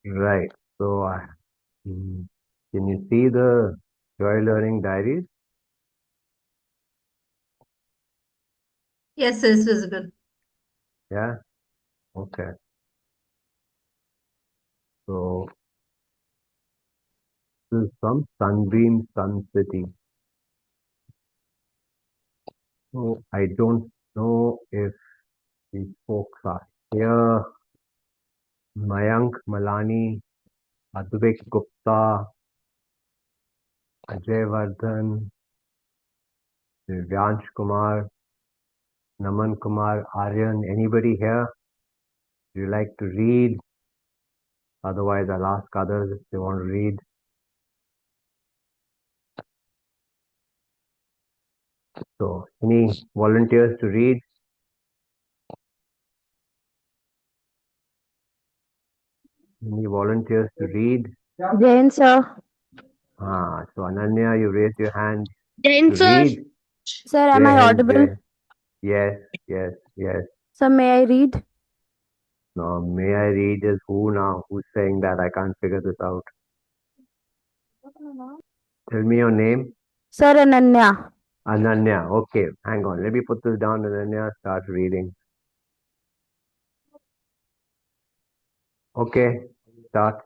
Right. Mm, can you see the Joy Learning Diaries? Yes, it's visible. Yeah. Okay. So this is from Sunbeam Sun City. So I don't know if these folks are here. Mayank Malani, Advik Gupta, Ajay Vardhan, Divyansh Kumar, Naman Kumar, Aryan. Anybody here? Do you like to read? Otherwise, I'll ask others if they want to read. So, any volunteers to read? Any volunteers to read? Jain sir. So Ananya, you raised your hand Jain to sir. read. Sir, am Jai I Hind, audible? Jai. Yes, yes, yes. Sir, may I read? Now, may I read is who now? Who's saying that? I can't figure this out. Tell me your name. Sir, Ananya. Ananya. Okay, hang on. Let me put this down. Ananya, start reading. Okay, start.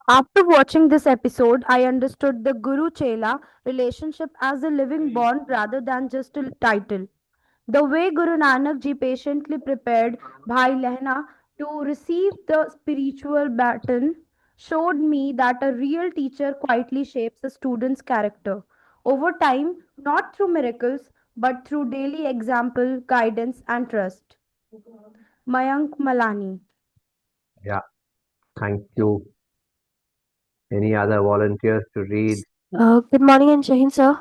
After watching this episode, I understood the Guru Chela relationship as a living bond rather than just a title. The way Guru Nanak Ji patiently prepared Bhai Lehna to receive the spiritual baton showed me that a real teacher quietly shapes a student's character over time, not through miracles, but through daily example, guidance, and trust. Mayank Malani. Yeah, thank you. Any other volunteers to read? Good morning and Shahin sir.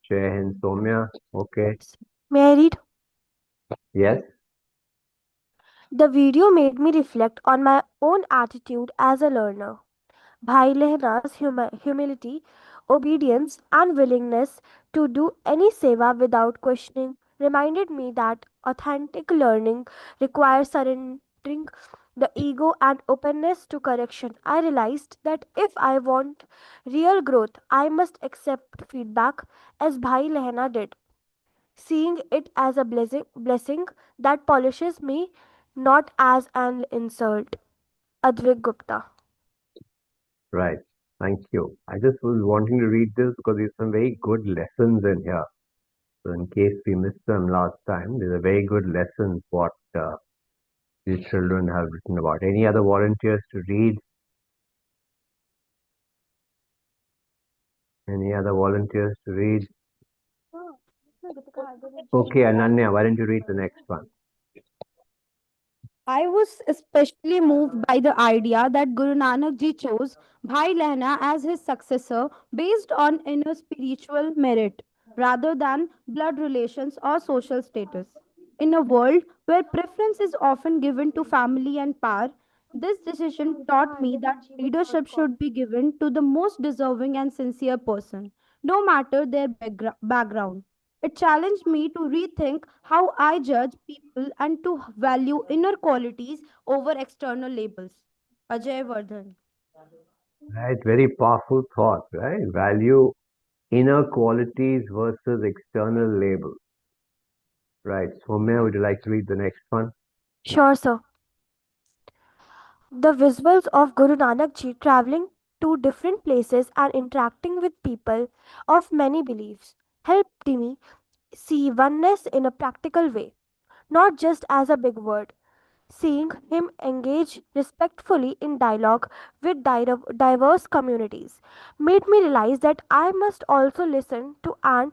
Jai Hind, Somya. Okay. May I read? Yes. The video made me reflect on my own attitude as a learner. Bhai Lehna's humility, obedience, and willingness to do any seva without questioning reminded me that authentic learning requires surrendering the ego and openness to correction. I realized that if I want real growth, I must accept feedback as Bhai Lehna did, seeing it as a blessing that polishes me, not as an insult. Advik Gupta. Right. Thank you. I just was wanting to read this because there's some very good lessons in here. So in case we missed them last time, there's a very good lessons what these children have written about. Any other volunteers to read? Any other volunteers to read? Okay, Ananya, why don't you read the next one? I was especially moved by the idea that Guru Nanak Ji chose Bhai Lehna as his successor based on inner spiritual merit rather than blood relations or social status. In a world where preference is often given to family and power, this decision taught me that leadership should be given to the most deserving and sincere person, no matter their background. It challenged me to rethink how I judge people and to value inner qualities over external labels. Ajay Vardhan. Right, very powerful thought, right? Value inner qualities versus external labels. Right. Soumya, would you like to read the next one? Sure, sir. The visuals of Guru Nanak Ji traveling to different places and interacting with people of many beliefs helped me see oneness in a practical way, not just as a big word. Seeing him engage respectfully in dialogue with diverse communities made me realize that I must also listen to and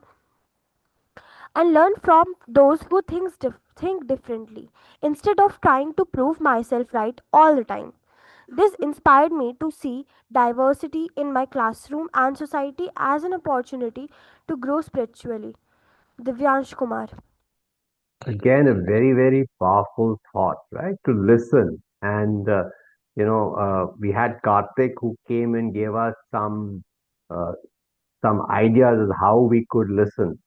learn from those who think differently instead of trying to prove myself right all the time. This inspired me to see diversity in my classroom and society as an opportunity to grow spiritually. Divyansh Kumar. Again, a very, very powerful thought, right? To listen. And, we had Karthik who came and gave us uh, some ideas of how we could listen.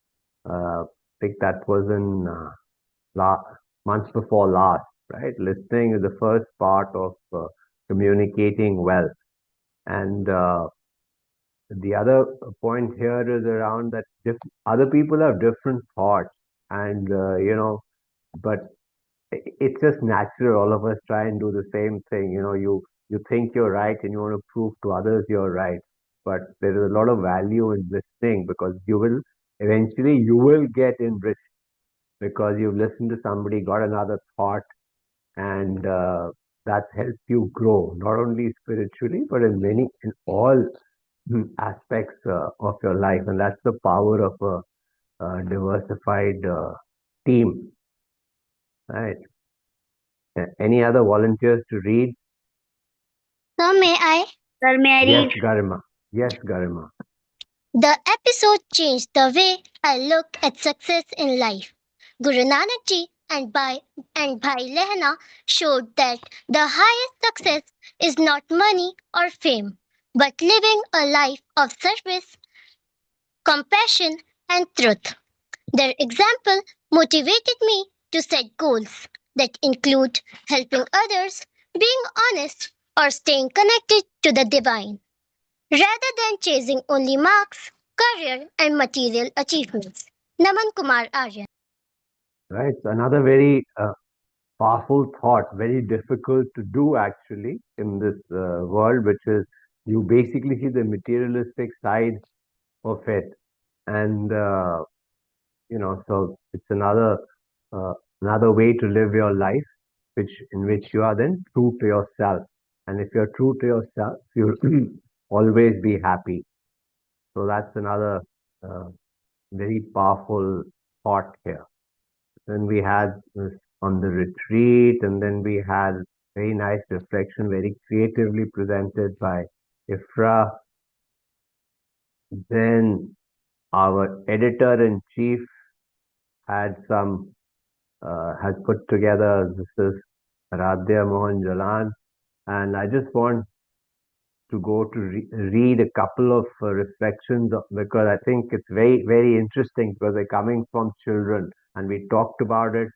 I think that was in la- months before last, right? Listening is the first part of communicating well. And the other point here is around that other people have different thoughts, and but it's just natural. All of us try and do the same thing. You think you're right and you want to prove to others you're right. But there is a lot of value in listening, because you will get enriched because you've listened to somebody, got another thought, and that's helped you grow not only spiritually but in all aspects of your life. And that's the power of a diversified team, right? Any other volunteers to read? So may I? Sir, may I Yes, read? Garima. Yes, Garima. The episode changed the way I look at success in life. Guru Nanak Ji and Bhai Lehna showed that the highest success is not money or fame, but living a life of service, compassion, and truth. Their example motivated me to set goals that include helping others, being honest, or staying connected to the divine, rather than chasing only marks, career, and material achievements. Naman Kumar Arya. Right. So another very powerful thought, very difficult to do actually in this world, which is you basically see the materialistic side of it. And so it's uh, another way to live your life, in which you are then true to yourself. And if you're true to yourself, you'll always be happy. So that's another uh, very powerful thought here. Then we had this on the retreat, and then we had very nice reflection, very creatively presented by Ifra. Then our editor in chief had some has put together. This is Radhya Mohan Jalan, and I just want to go to read a couple of reflections because I think it's very, very interesting because they're coming from children. And we talked about it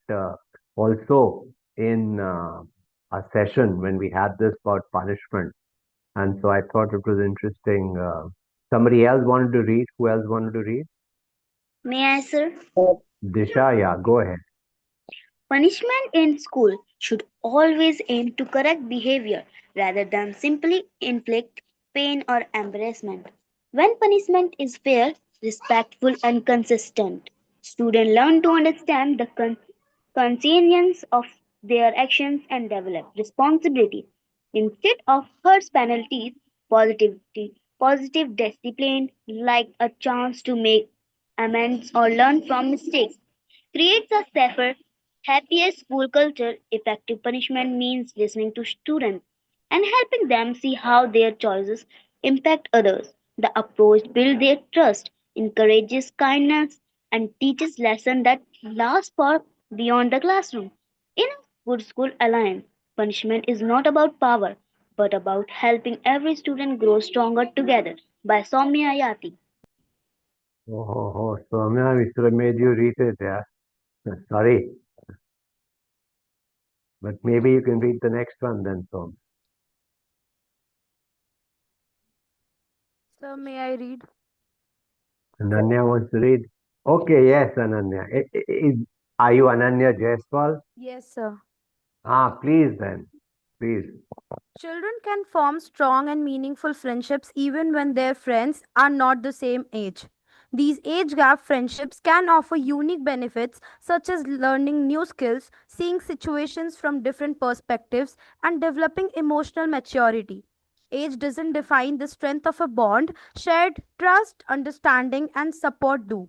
also in a session when we had this about punishment. And so I thought it was interesting. Somebody else wanted to read. Who else wanted to read? May I, sir? Disha, yeah, go ahead. Punishment in school should always aim to correct behavior rather than simply inflict pain or embarrassment. When punishment is fair, respectful, and consistent, students learn to understand the consequences of their actions and develop responsibility. Instead of harsh penalties, positive discipline, like a chance to make amends or learn from mistakes, creates a safer, happier school culture. Effective punishment means listening to students and helping them see how their choices impact others. The approach builds their trust, encourages kindness, and teaches lessons that last far beyond the classroom. In a good school alliance, punishment is not about power, but about helping every student grow stronger together. By Soumya Yati. So Soumya, we should have made you read it, yeah. Sorry, but maybe you can read the next one then, so. So, may I read? Ananya wants to read. Okay, yes, Ananya. Are you Ananya Jaiswal? Yes, sir. Please then. Please. Children can form strong and meaningful friendships even when their friends are not the same age. These age gap friendships can offer unique benefits such as learning new skills, seeing situations from different perspectives, and developing emotional maturity. Age doesn't define the strength of a bond, shared trust, understanding, and support do.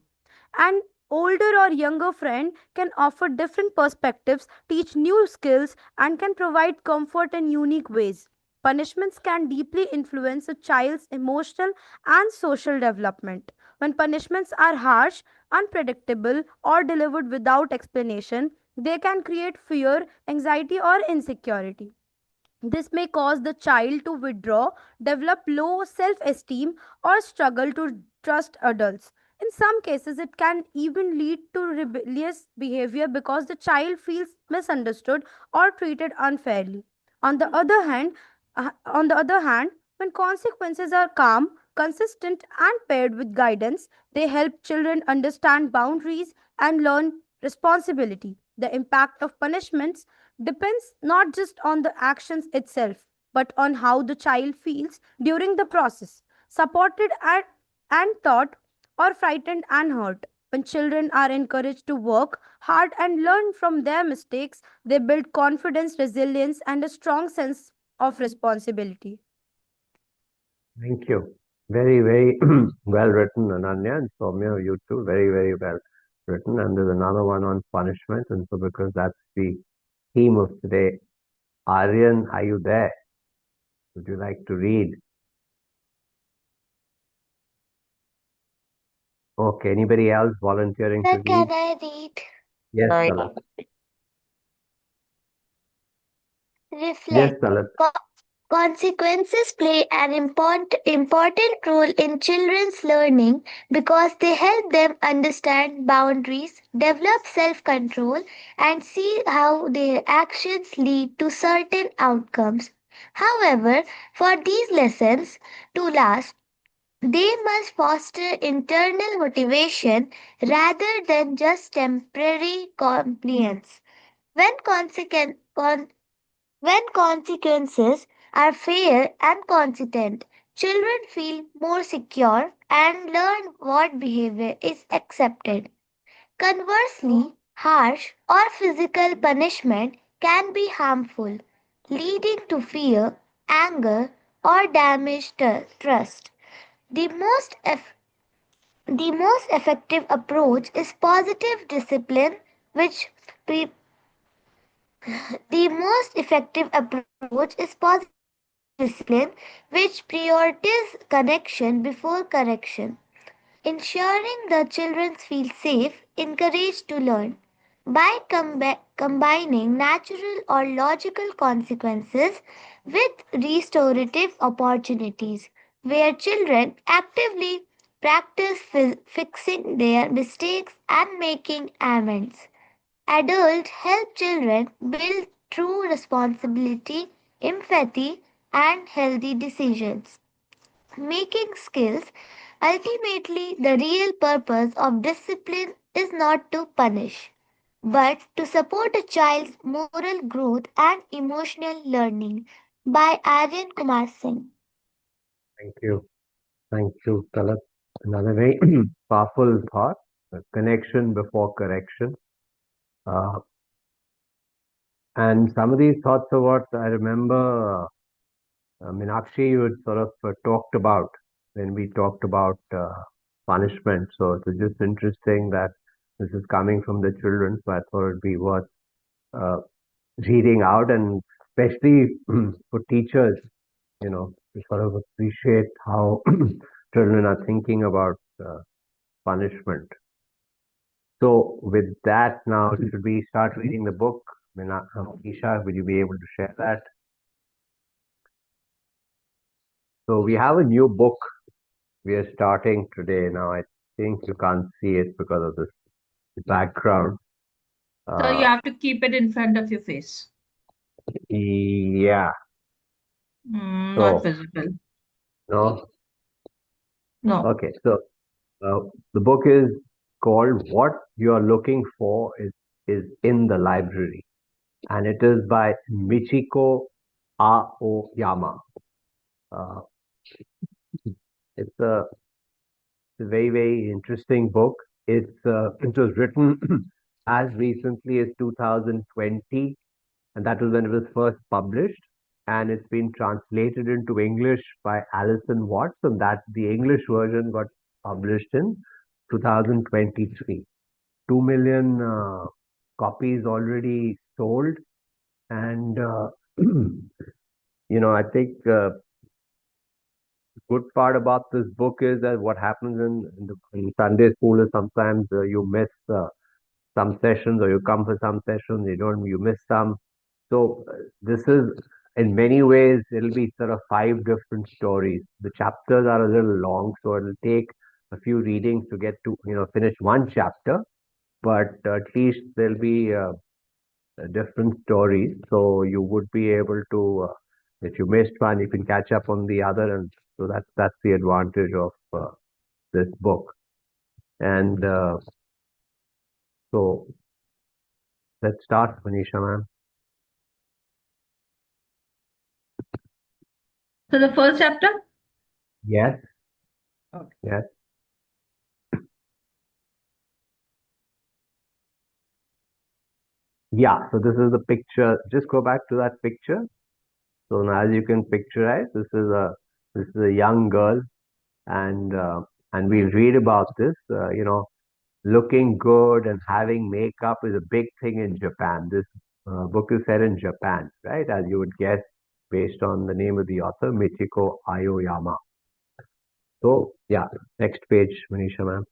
An older or younger friend can offer different perspectives, teach new skills, and can provide comfort in unique ways. Punishments can deeply influence a child's emotional and social development. When punishments are harsh, unpredictable, or delivered without explanation, they can create fear, anxiety, or insecurity. This may cause the child to withdraw, develop low self esteem, or struggle to trust adults. In some cases, it can even lead to rebellious behavior because the child feels misunderstood or treated unfairly. On the other hand, On the other hand, when consequences are calm, consistent, and paired with guidance, they help children understand boundaries and learn responsibility. The impact of punishments depends not just on the actions itself, but on how the child feels during the process, supported and taught, or frightened and hurt. When children are encouraged to work hard and learn from their mistakes, they build confidence, resilience, and a strong sense of responsibility. Thank you. Very, very well written, Ananya and Soumya, you too. Very, very well written. And there's another one on punishment. And so, because that's the theme of today, Aryan, are you there? Would you like to read? Okay. Anybody else volunteering to Sir, read? can I read? Yes, Yeah. Talat. Yes, Reflect. Talat. Consequences play an important role in children's learning because they help them understand boundaries, develop self control, and see how their actions lead to certain outcomes. However, for these lessons to last, they must foster internal motivation rather than just temporary compliance. When when consequences are fair and consistent, children feel more secure and learn what behavior is accepted. Conversely, harsh or physical punishment can be harmful, leading to fear, anger, or damaged trust. The most, eff- the most effective approach is positive discipline, which pre- The most effective approach is positive discipline, which prioritizes connection before correction, ensuring the children feel safe, encouraged to learn. By combining natural or logical consequences with restorative opportunities, where children actively practice fixing their mistakes and making amends. Adults help children build true responsibility, empathy, and healthy decisions. Making skills. Ultimately, the real purpose of discipline is not to punish, but to support a child's moral growth and emotional learning. By Aryan Kumar Singh. Thank you. Thank you, Talat. Another very powerful thought, connection before correction. Uh, and some of these thoughts are what I remember, Meenakshi, you had sort of talked about when we talked about punishment. So it was just interesting that this is coming from the children, so I thought it'd be worth uh, reading out, and especially for teachers, to sort of appreciate how children are thinking about punishment. So with that, now should we start reading the book? Isha, will you be able to share that? So we have a new book we are starting today. Now I think you can't see it because of this background. So you Uh, have to keep it in front of your face. yeah. Not So visible. no. No. Okay. So uh, the book is called "What You Are Looking For Is in the Library," and it is by Michiko Aoyama. Uh, it's a very, very interesting book. It was written as recently as 2020, and that was when it was first published. And it's been translated into English by Alison Watts, and that the English version got published in 2023. 2 million copies already sold, and I think good part about this book is that what happens in Sunday school is sometimes you miss some sessions, or you come for some sessions, you miss some. So this is, in many ways, it'll be sort of five different stories. The chapters are a little long, so it'll take a few readings to get to, finish one chapter, but at least there'll be different stories. So you would be able to If you missed one, you can catch up on the other, and so that's the advantage of this book. And so let's start, Manisha, ma'am. So the first chapter? Yes, Okay. yes. Yeah, so this is the picture. Just go back to that picture. So now, as you can picturize, this is a young girl, and we read about this. Looking good and having makeup is a big thing in Japan. This book is set in Japan, right? As you would guess, based on the name of the author, Michiko Aoyama. So yeah, next page, Manisha ma'am.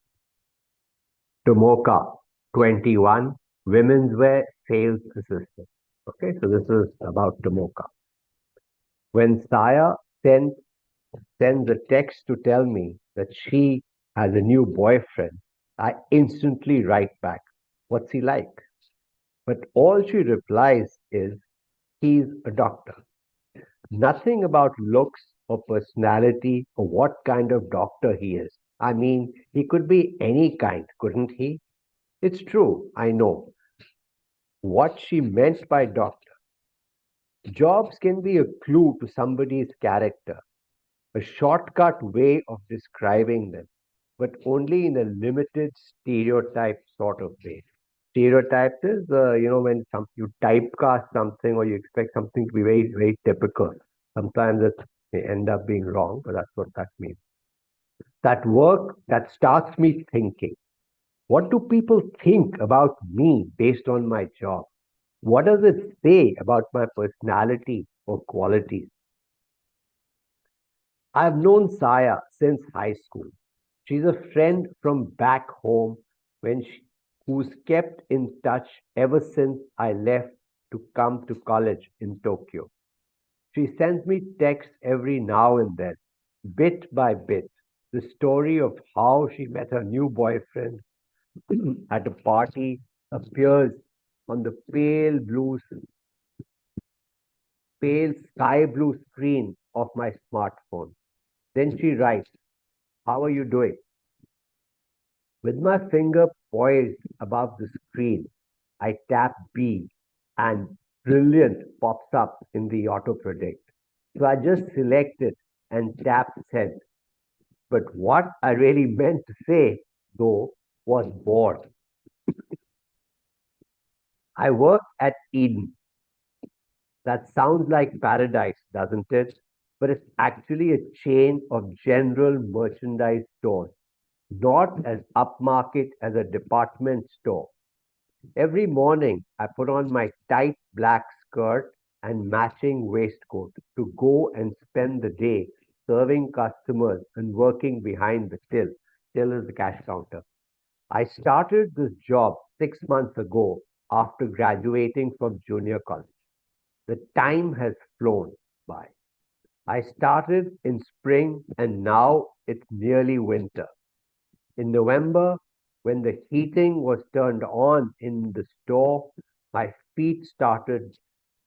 Tomoka, 21, women's wear sales assistant. Okay, so this is about Tomoka. When Saya sends a text to tell me that she has a new boyfriend, I instantly write back, "What's he like?" But all she replies is, "He's a doctor." Nothing about looks or personality or what kind of doctor he is. I mean, he could be any kind, couldn't he? It's true, I know. What she meant by doctor. Jobs can be a clue to somebody's character, a shortcut way of describing them, but only in a limited stereotype sort of way. Stereotypes is, when you typecast something or you expect something to be very, very typical. Sometimes it may end up being wrong, but that's what that means. That work that starts me thinking. What do people think about me based on my job? What does it say about my personality or qualities? I've known Saya since high school. She's a friend from back home who's kept in touch ever since I left to come to college in Tokyo. She sends me texts every now and then, bit by bit, the story of how she met her new boyfriend at a party appears on the pale sky blue screen of my smartphone. Then she writes, "How are you doing?" With my finger poised above the screen, I tap B and brilliant pops up in the auto predict. So I just select it and tap send. But what I really meant to say, though, was bored. I work at Eden. That sounds like paradise, doesn't it? But it's actually a chain of general merchandise stores, not as upmarket as a department store. Every morning, I put on my tight black skirt and matching waistcoat to go and spend the day serving customers and working behind the till. Till is the cash counter. I started this job 6 months ago after graduating from junior college. The time has flown by. I started in spring and now it's nearly winter. In November, when the heating was turned on in the store, my feet started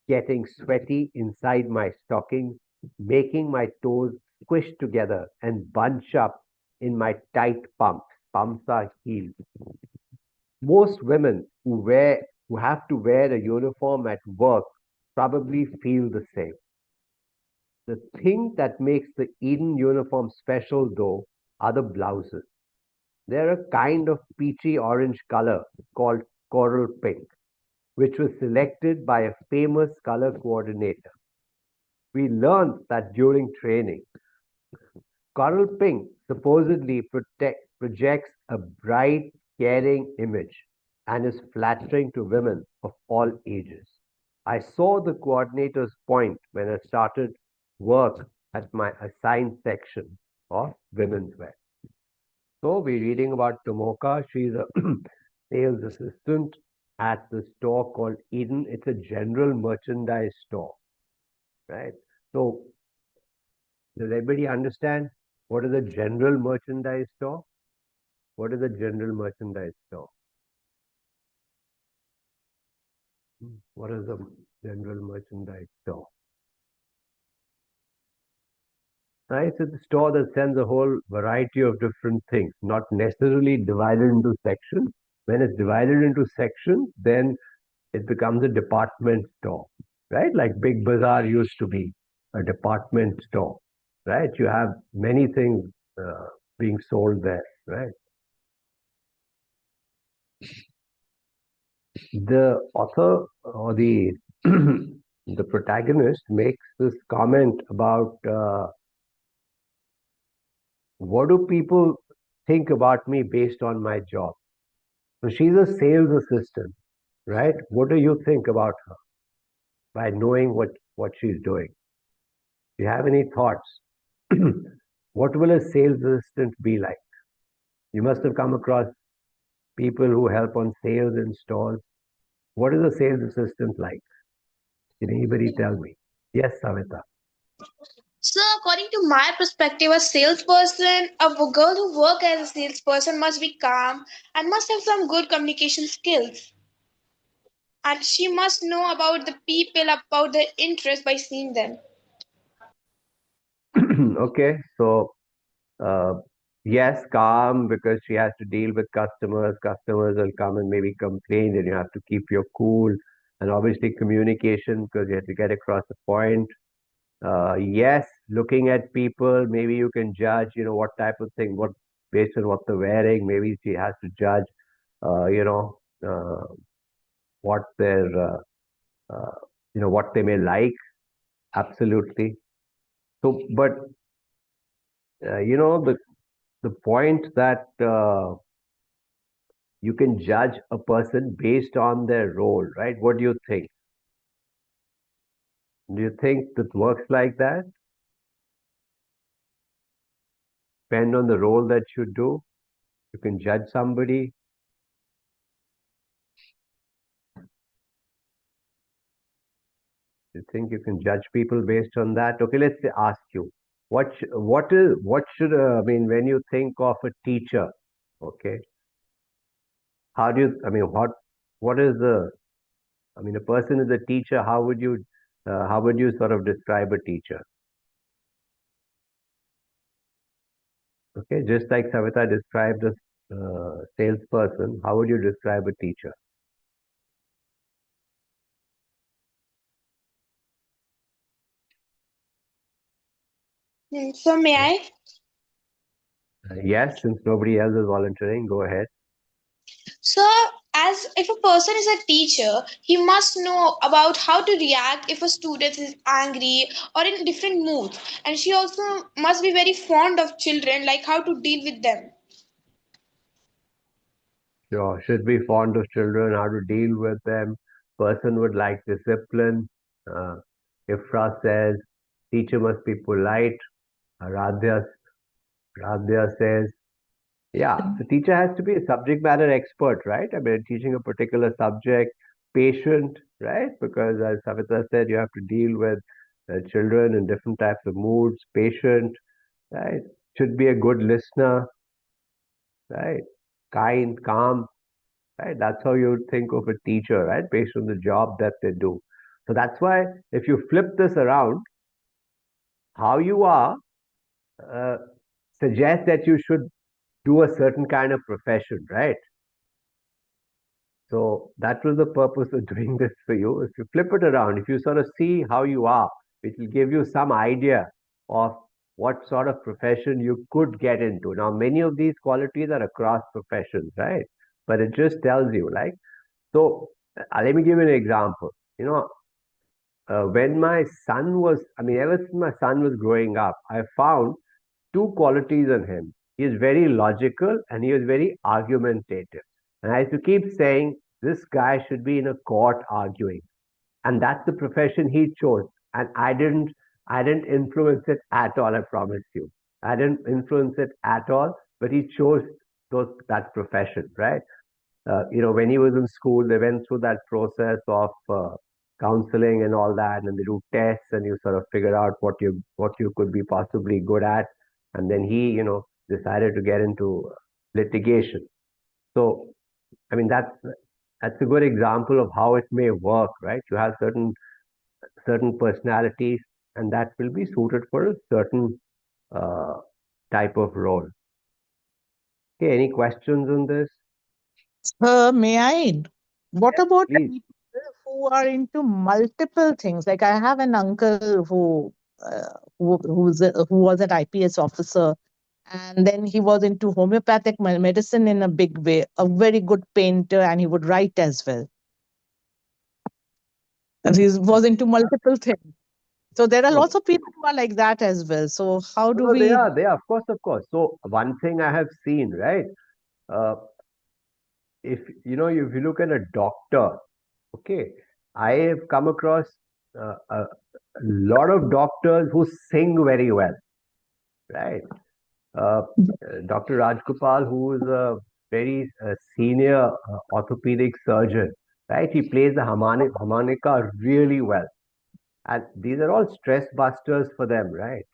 getting sweaty inside my stockings, making my toes squish together and bunch up in my tight pumps. Pumps are heels. Most women who have to wear a uniform at work probably feel the same. The thing that makes the Eden uniform special, though, are the blouses. They're a kind of peachy orange color called coral pink, which was selected by a famous color coordinator. We learned that during training. Coral pink supposedly projects a bright, caring image and is flattering to women of all ages. I saw the coordinator's point when I started work at my assigned section of women's wear. So we're reading about Tomoka. She's a sales assistant at the store called Eden. It's a general merchandise store, right? So does everybody understand what is a general merchandise store? What is a general merchandise store? What is a general merchandise store? right? It's a store that sells a whole variety of different things, not necessarily divided into sections. When it's divided into sections, then it becomes a department store, right? Like Big Bazaar used to be a department store, right? You have many things being sold there, right? The author or the the protagonist makes this comment about what do people think about me based on my job. So she's a sales assistant, right? What do you think about her by knowing what she's doing? Do you have any thoughts? What will a sales assistant be like? You must have come across people who help on sales in stores. What is a sales assistant like? Can anybody tell me? Yes, Savita. So, according to my perspective, a salesperson, a girl who works as a salesperson must be calm and must have some good communication skills. And she must know about the people, about their interests by seeing them. Okay, so uh, yes, calm because she has to deal with customers. Customers will come and maybe complain, and you have to keep your cool. And obviously, communication because you have to get across the point. Yes, looking at people, maybe you can judge, what type of thing, what based on what they're wearing. Maybe she has to judge, uh, you know, uh, what their, uh, what they may like. Absolutely. So, but the point that you can judge a person based on their role, right? What do you think? Do you think that works like that? Depend on the role that you do. You can judge somebody. You think you can judge people based on that? Okay, let's say ask you, what should I mean when you think of a teacher? Okay, how do you? I mean, what is the? I mean, a person is a teacher. How would you sort of describe a teacher? Okay, just like Savita described a salesperson, how would you describe a teacher? So, may I? Yes, since nobody else is volunteering, go ahead. So, as if a person is a teacher, he must know about how to react if a student is angry or in different moods. And she also must be very fond of children, like how to deal with them. Sure, should be fond of children, how to deal with them. Person would like discipline. Uh, Ifra says, teacher must be polite. Aradhya, Radhya says, yeah, the teacher has to be a subject matter expert, right? I mean, teaching a particular subject, patient, right? Because as Savita said, you have to deal with children in different types of moods, patient, right? Should be a good listener, right? Kind, calm, right? That's how you would think of a teacher, right? Based on the job that they do. So that's why if you flip this around, how you are uh, suggests that you should do a certain kind of profession, right? So that was the purpose of doing this for you. If you flip it around, if you sort of see how you are, it will give you some idea of what sort of profession you could get into. Now, many of these qualities are across professions, right? But it just tells you, like, so let me give you an example. When my son was, I mean, ever since my son was growing up, I found two qualities in him. He is very logical and he is very argumentative. And I used to keep saying, this guy should be in a court arguing. And that's the profession he chose. And I didn't influence it at all, I promise you. I didn't influence it at all, but he chose that profession, right? When he was in school, they went through that process of counseling and all that, and they do tests, and you sort of figure out what you could be possibly good at, and then he, decided to get into litigation. So, I mean, that's a good example of how it may work, right? You have certain personalities, and that will be suited for a certain uh, type of role. Okay, any questions on this? May I? What Yes, about please. people who are into multiple things? Like I have an uncle who was an IPS officer, and then he was into homeopathic medicine in a big way. A very good painter, and he would write as well. And he was into multiple things. So there are No, lots of people who are like that as well. So how do no, they we? are, they are, of course, of course. So one thing I have seen, right? Uh, if if you look at a doctor, okay, I have come across a lot of doctors who sing very well, right? Uh, Dr. Rajgopal, who is a very senior orthopedic surgeon, right? He plays the harmonica really well, and these are all stress busters for them, right?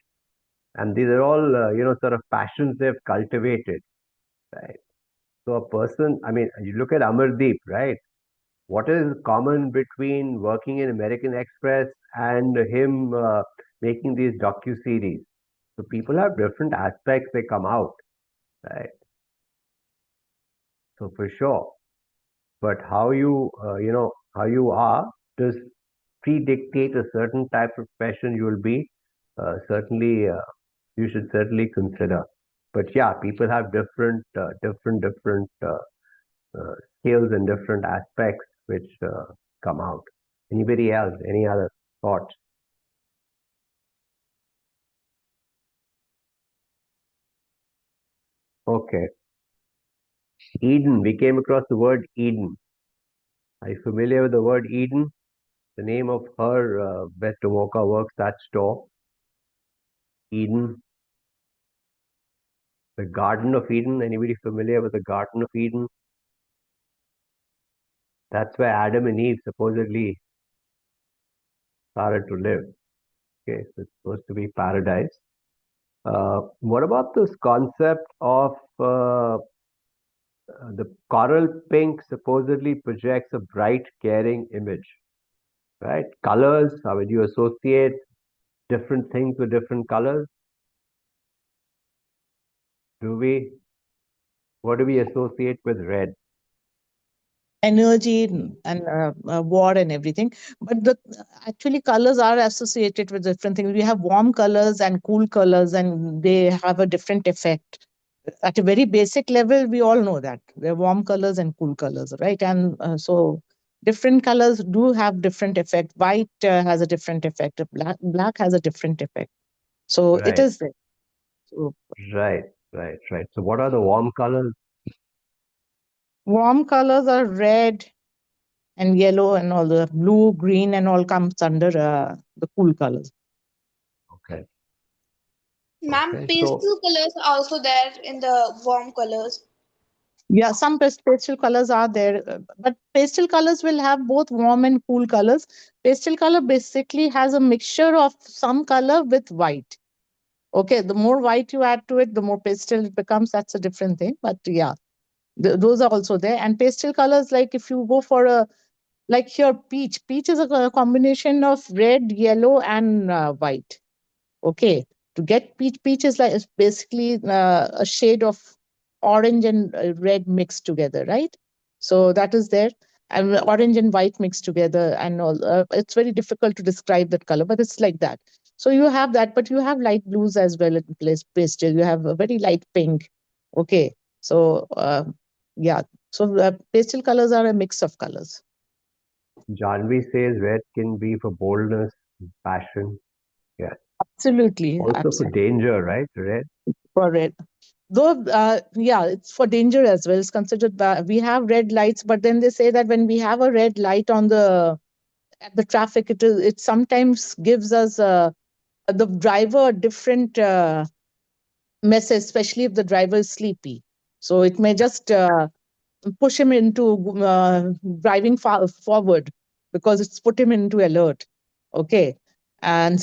And these are all sort of passions they've cultivated, right? So a person, I mean, you look at Amardeep, right? What is common between working in American Express and him making these docu-series? So people have different aspects they come out, right? So for sure. But how how you are does predictate a certain type of profession you will be. Certainly, you should certainly consider. But yeah, people have different skills and different aspects which come out. Anybody else? Any other thoughts? Okay. Eden. We came across the word Eden. Are you familiar with the word Eden? The name of her West Tomoka works that store. Eden. The Garden of Eden. Anybody familiar with the Garden of Eden? That's where Adam and Eve supposedly started to live. Okay, so it's supposed to be paradise. What about this concept of the coral pink supposedly projects a bright, caring image, right? Colors, how would you associate different things with different colors? Do we? What do we associate with red? Energy and war and everything, but the actually colors are associated with different things. We have warm colors and cool colors, and they have a different effect. At a very basic level, we all know that there are warm colors and cool colors, right? And so different colors do have different effect. White has a different effect. Black has a different effect. So it Right, is there. So right, right. So what are the warm colors? warm colors are red and yellow, and all the blue, green, and all comes under the cool colors. Okay, Ma'am, okay. So pastel colors are also there in the warm colors. Yeah, some pastel colors are there, but pastel colors will have both warm and cool colors. Pastel color basically has a mixture of some color with white. Okay, the more white you add to it, the more pastel it becomes. That's a different thing. But yeah, those are also there. And pastel colors, like if you go for a, like here, peach. Peach is a combination of red, yellow, and white. Okay, to get peach is like, it's basically a shade of orange and red mixed together, right? So that is there, and orange and white mixed together, and all. It's very difficult to describe that color, but it's like that. So you have that, but you have light blues as well in place pastel. You have a very light pink. Okay, so yeah, so pastel colors are a mix of colors. Janvi says red can be for boldness, passion. Yeah. Absolutely, Also for absolutely. danger, right? Red. Correct. Though, yeah, it's for danger as well. It's considered we have red lights, but then they say that when we have a red light on the at the traffic, it sometimes gives us the driver a different message, especially if the driver is sleepy. So it may just push him into driving forward because it's put him into alert. Okay, and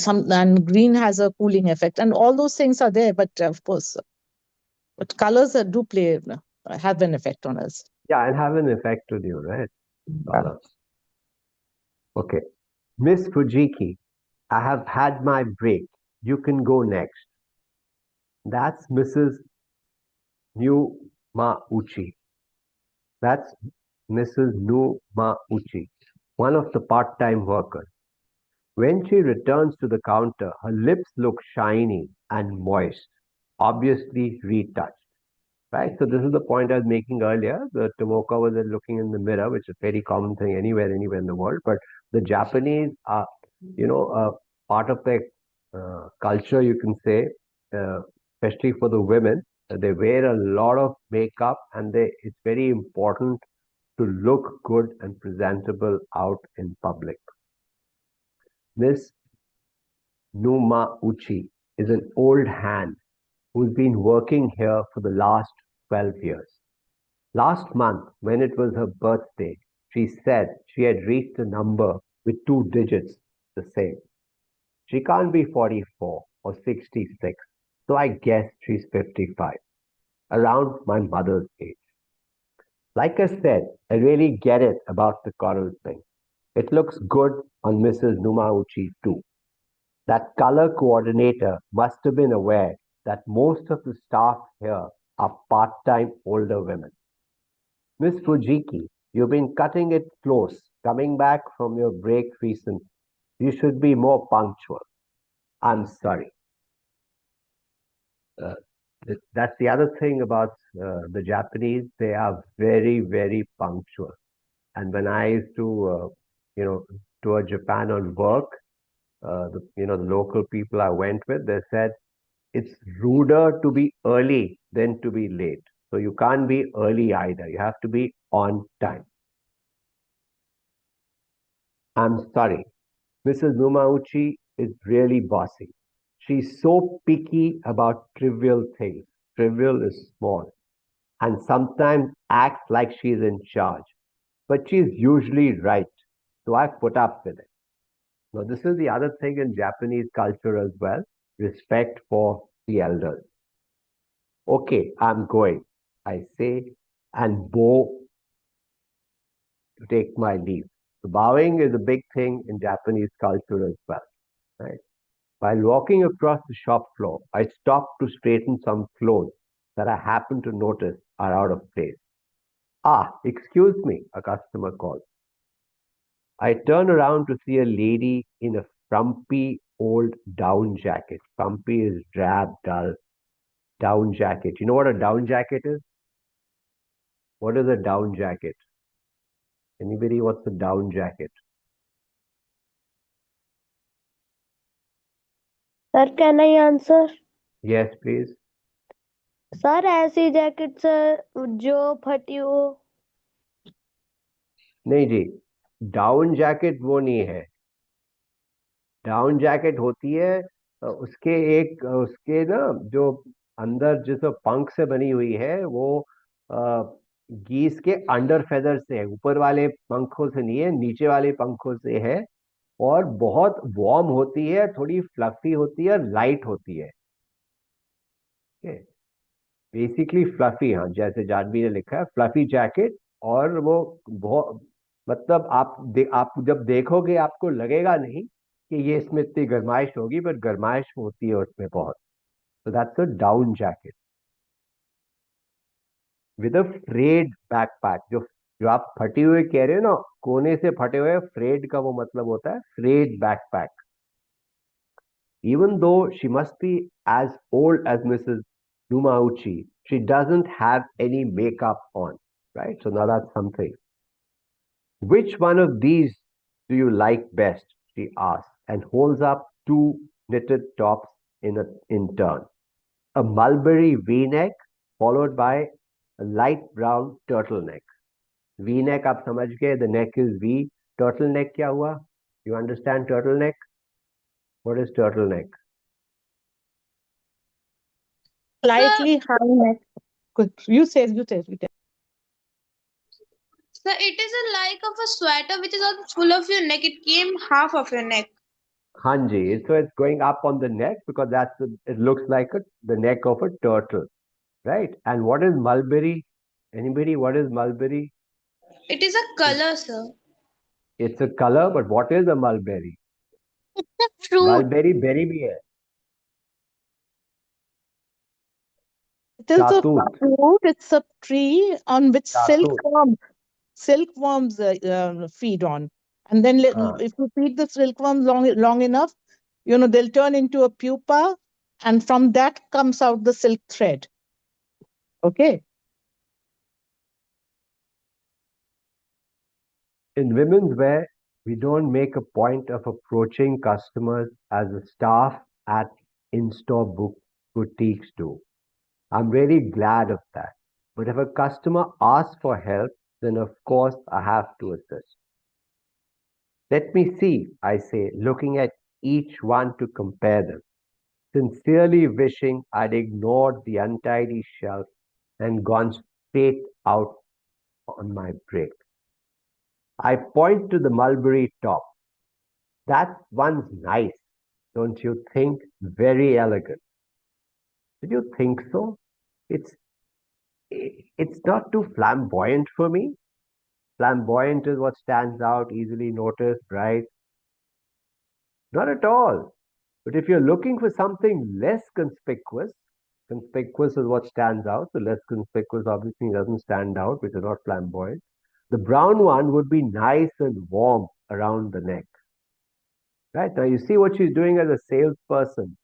green has a cooling effect, and all those things are there. But of course, but colors do play have an effect on us. Yeah, and have an effect with you, right? Yeah. Color. Okay. Miss Fujiki, I have had my break. You can go next. That's Mrs. Numa Uchi. That's Mrs. Numa Uchi, one of the part-time workers. When she returns to the counter, her lips look shiny and moist, obviously retouched. Right? So this is the point I was making earlier. The Tomoka was looking in the mirror, which is a very common thing anywhere in the world. But the Japanese are, part of their culture, you can say, uh, especially for the women. They wear a lot of makeup, and it's very important to look good and presentable out in public. Miss Numa Uchi is an old hand who's been working here for the last 12 years. Last month, when it was her birthday, she said she had reached a number with two digits the same. She can't be 44 or 66, so I guess she's 55, around my mother's age. Like I said, I really get it about the coral thing. It looks good on Mrs. Numauchi too. That color coordinator must have been aware that most of the staff here are part-time older women. Miss Fujiki, you've been cutting it close, coming back from your break recently. You should be more punctual. I'm sorry. Uh, that's the other thing about the Japanese. They are very, very punctual. And when I used to, tour Japan on work, the local people I went with, they said it's ruder to be early than to be late. So you can't be early either. You have to be on time. I'm sorry. Mrs. Numauchi is really bossy. She's so picky about trivial things. Trivial is small. And sometimes acts like she's in charge. But she's usually right. So I put up with it. Now, this is the other thing in Japanese culture as well, respect for the elders. Okay, I'm going, I say, and bow to take my leave. So bowing is a big thing in Japanese culture as well, right? While walking across the shop floor, I stop to straighten some clothes that I happen to notice are out of place. Ah, excuse me, a customer calls. I turn around to see a lady in a frumpy old down jacket. Frumpy is drab, dull. Down jacket. You know what a down jacket is? What is a down jacket? Anybody? What's a down jacket? Sir can I answer Yes, please. Sir ऐसी jacket sir जो फटी हो नहीं जी, down jacket वो नहीं है. Down jacket होती है उसके ना जो अंदर जिस पंख से बनी हुई है वो गीस के अंडर फेदर से है, ऊपर वाले पंखों से नहीं है, नीचे वाले पंखों से है. और बहुत वार्म होती है, थोड़ी फ्लफी होती है, लाइट होती है. बेसिकली फ्लफी, हाँ, जैसे जानवी ने लिखा है फ्लफी जैकेट. और वो बहुत, मतलब आप जब देखोगे आपको लगेगा नहीं कि ये इसमें इतनी गर्माइश होगी, पर गर्माइश होती है उसमें बहुत. तो that's a down jacket with a frayed backpack. जो जो आप फटे हुए कह रहे हो ना, कोने से फटे हुए, फ्रेड का वो मतलब होता है frayed backpack. Even though she must be as old as Mrs. Numauchi, she doesn't have any makeup on, right? So now that's something. Which one of these do you like best? She asks and holds up two knitted tops in turn. A mulberry V-neck followed by a light brown turtleneck. V-neck आप समझ गए, the neck is V. Turtleneck क्या हुआ? You understand turtleneck? What is turtleneck? Sir, Slightly high neck. Good. You say. sir, it is a like of a sweater which is also full of your neck. It came half of your neck. Hanji. So it's going up on the neck because it looks like the neck of a turtle, right? And what is mulberry? Anybody? What is mulberry? It is a It, color, sir. it's a color, but what is a mulberry? It's a fruit. Mulberry berry भी है. It is a Shatut. fruit. It's a tree on which Shatut. silkworms feed on. And then Ah. if you feed the silkworms long enough, they'll turn into a pupa, and from that comes out the silk thread. Okay. In women's wear, we don't make a point of approaching customers as the staff at in-store boutiques do. I'm really glad of that. But if a customer asks for help, then of course I have to assist. Let me see, I say, looking at each one to compare them, sincerely wishing I'd ignored the untidy shelf and gone straight out on my break. I point to the mulberry top. That one's nice, don't you think? Very elegant. Did you think so? It's it's not too flamboyant for me. Flamboyant is what stands out, easily noticed, bright. Not at all. But if you're looking for something less conspicuous, conspicuous is what stands out. The less conspicuous obviously doesn't stand out, which is not flamboyant. The brown one would be nice and warm around the neck. Right? Now you see what she's doing as a salesperson.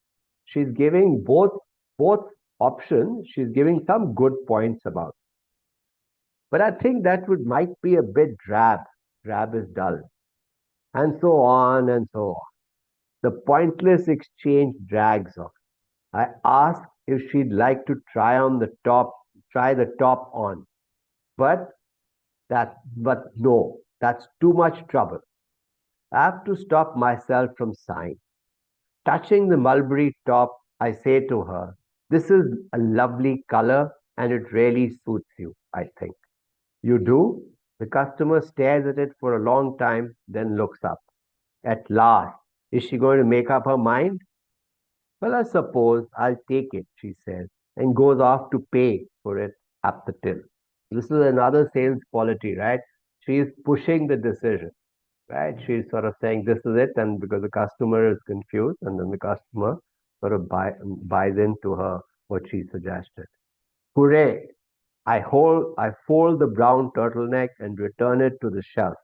She's giving both options. She's giving some good points about. But I think that would might be a bit drab. Drab is dull. And so on and so on. The pointless exchange drags on. I ask if she'd like to try the top on. But but no, that's too much trouble. I have to stop myself from sighing. Touching the mulberry top, I say to her, "This is a lovely color and it really suits you, I think." "You do?" The customer stares at it for a long time, then looks up. At last, is she going to make up her mind? "Well, I suppose I'll take it," she says, and goes off to pay for it at the till. This is another sales quality, right? She is pushing the decision, right? She's sort of saying this is it, and because the customer is confused, and then the customer sort of buys into her what she suggested. Hooray! I fold the brown turtleneck and return it to the shelf.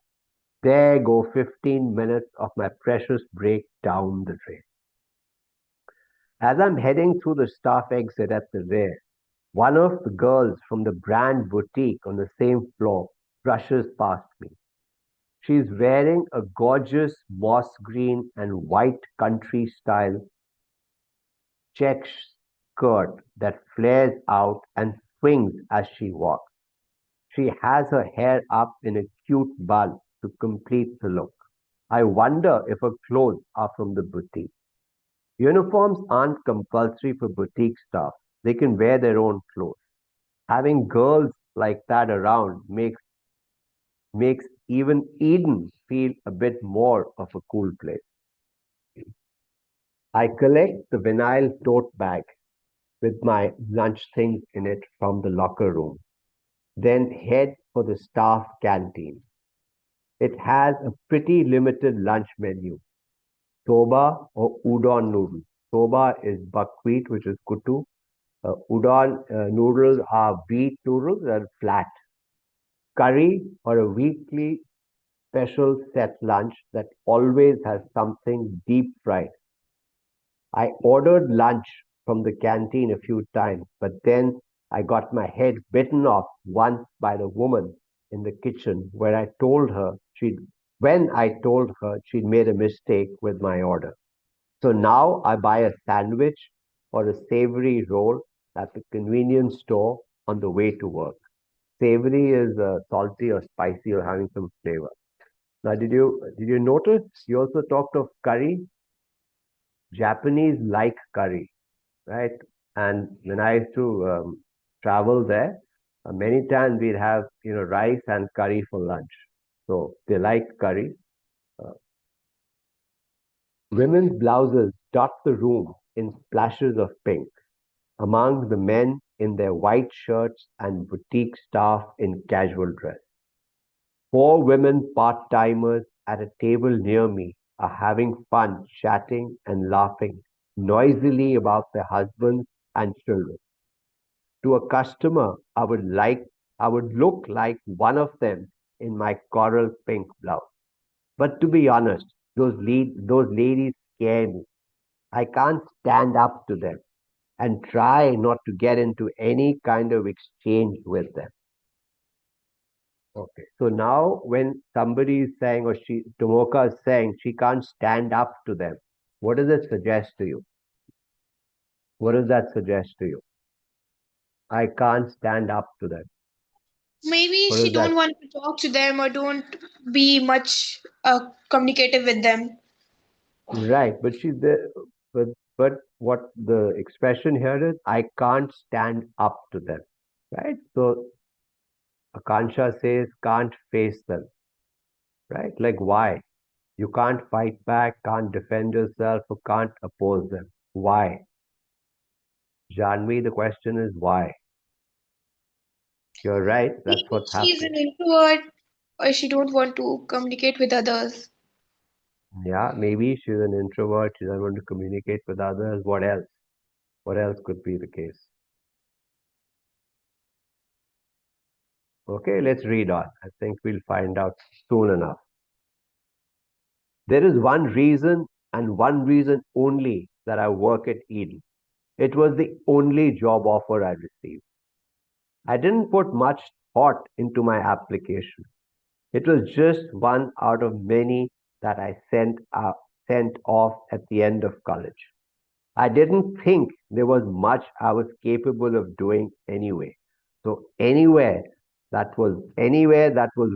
There go 15 minutes of my precious break down the drain. As I'm heading through the staff exit at the rear, one of the girls from the brand boutique on the same floor brushes past me. She's wearing a gorgeous moss green and white country style check skirt that flares out and swings as she walks. She has her hair up in a cute bun to complete the look. I wonder if her clothes are from the boutique. Uniforms aren't compulsory for boutique staff. They can wear their own clothes. Having girls like that around makes even Eden feel a bit more of a cool place. I collect the vinyl tote bag with my lunch things in it from the locker room, then head for the staff canteen. It has a pretty limited lunch menu: soba or udon noodles. Soba is buckwheat, which is kutu. Udon noodles are wheat noodles that are flat. Curry or a weekly special set lunch that always has something deep fried. I ordered lunch from the canteen a few times, but then I got my head bitten off once by the woman in the kitchen when I told her she'd made a mistake with my order. So now I buy a sandwich or a savory roll at the convenience store on the way to work. Savory is salty or spicy or having some flavor. Now, did you notice you also talked of curry? Japanese like curry, right? And when I used to travel there, many times we'd have rice and curry for lunch. So they like curry. Uh, Women's blouses dot the room in splashes of pink. Among the men in their white shirts and boutique staff in casual dress. Four women part-timers at a table near me are having fun chatting and laughing noisily about their husbands and children. To a customer, I would look like one of them in my coral pink blouse. But to be honest, those ladies scare me. I can't stand up to them and try not to get into any kind of exchange with them. Okay. So now when somebody is saying, or Tomoka is saying she can't stand up to them, what does it suggest to you? What does that suggest to you? I can't stand up to them. Maybe What she does that? don't want to talk to them or don't be much communicative with them. Right. But but, but what the expression here is, I can't stand up to them. Right. So Akansha says, can't face them. Right. Like why? You can't fight back, can't defend yourself, or can't oppose them. Why? Janvi, the question is why? You're right, that's Maybe what's she's happening. an introvert or she don't want to communicate with others. Yeah, maybe she's an introvert, she doesn't want to communicate with others. What else? What else could be the case? Okay, let's read on. I think we'll find out soon enough. There is one reason and one reason only that I work at Eden. It was the only job offer I received. I didn't put much thought into my application. It was just one out of many that I sent off at the end of college. I didn't think there was much I was capable of doing anyway. So anywhere that was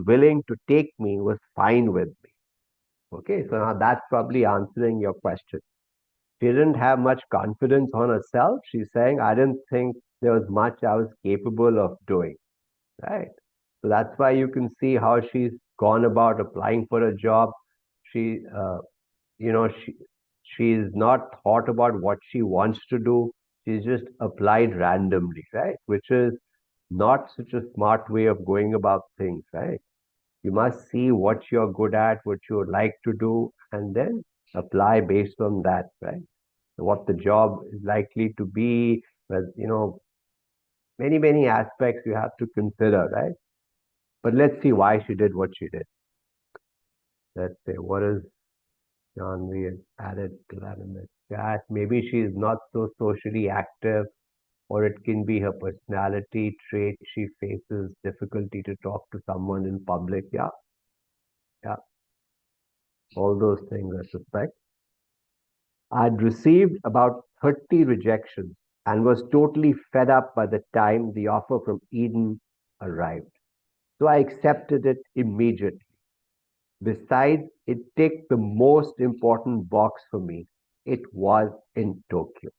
willing to take me was fine with me. Okay, so now that's probably answering your question. She didn't have much confidence on herself. She's saying, I didn't think there was much I was capable of doing. Right. So that's why you can see how she's gone about applying for a job. She, you know, she's not thought about what she wants to do. She's just applied randomly, right? Which is not such a smart way of going about things, right? You must see what you're good at, what you would like to do, and then apply based on that, right? What the job is likely to be, many aspects you have to consider, right? But let's see why she did what she did. Let's say, what is John we added to that in the chat? Maybe she's not so socially active, or it can be her personality trait. She faces difficulty to talk to someone in public. Yeah, yeah, all those things I suspect. I'd received about 30 rejections and was totally fed up by the time the offer from Eden arrived. So I accepted it immediately. Besides, it ticked the most important box for me. It was in Tokyo.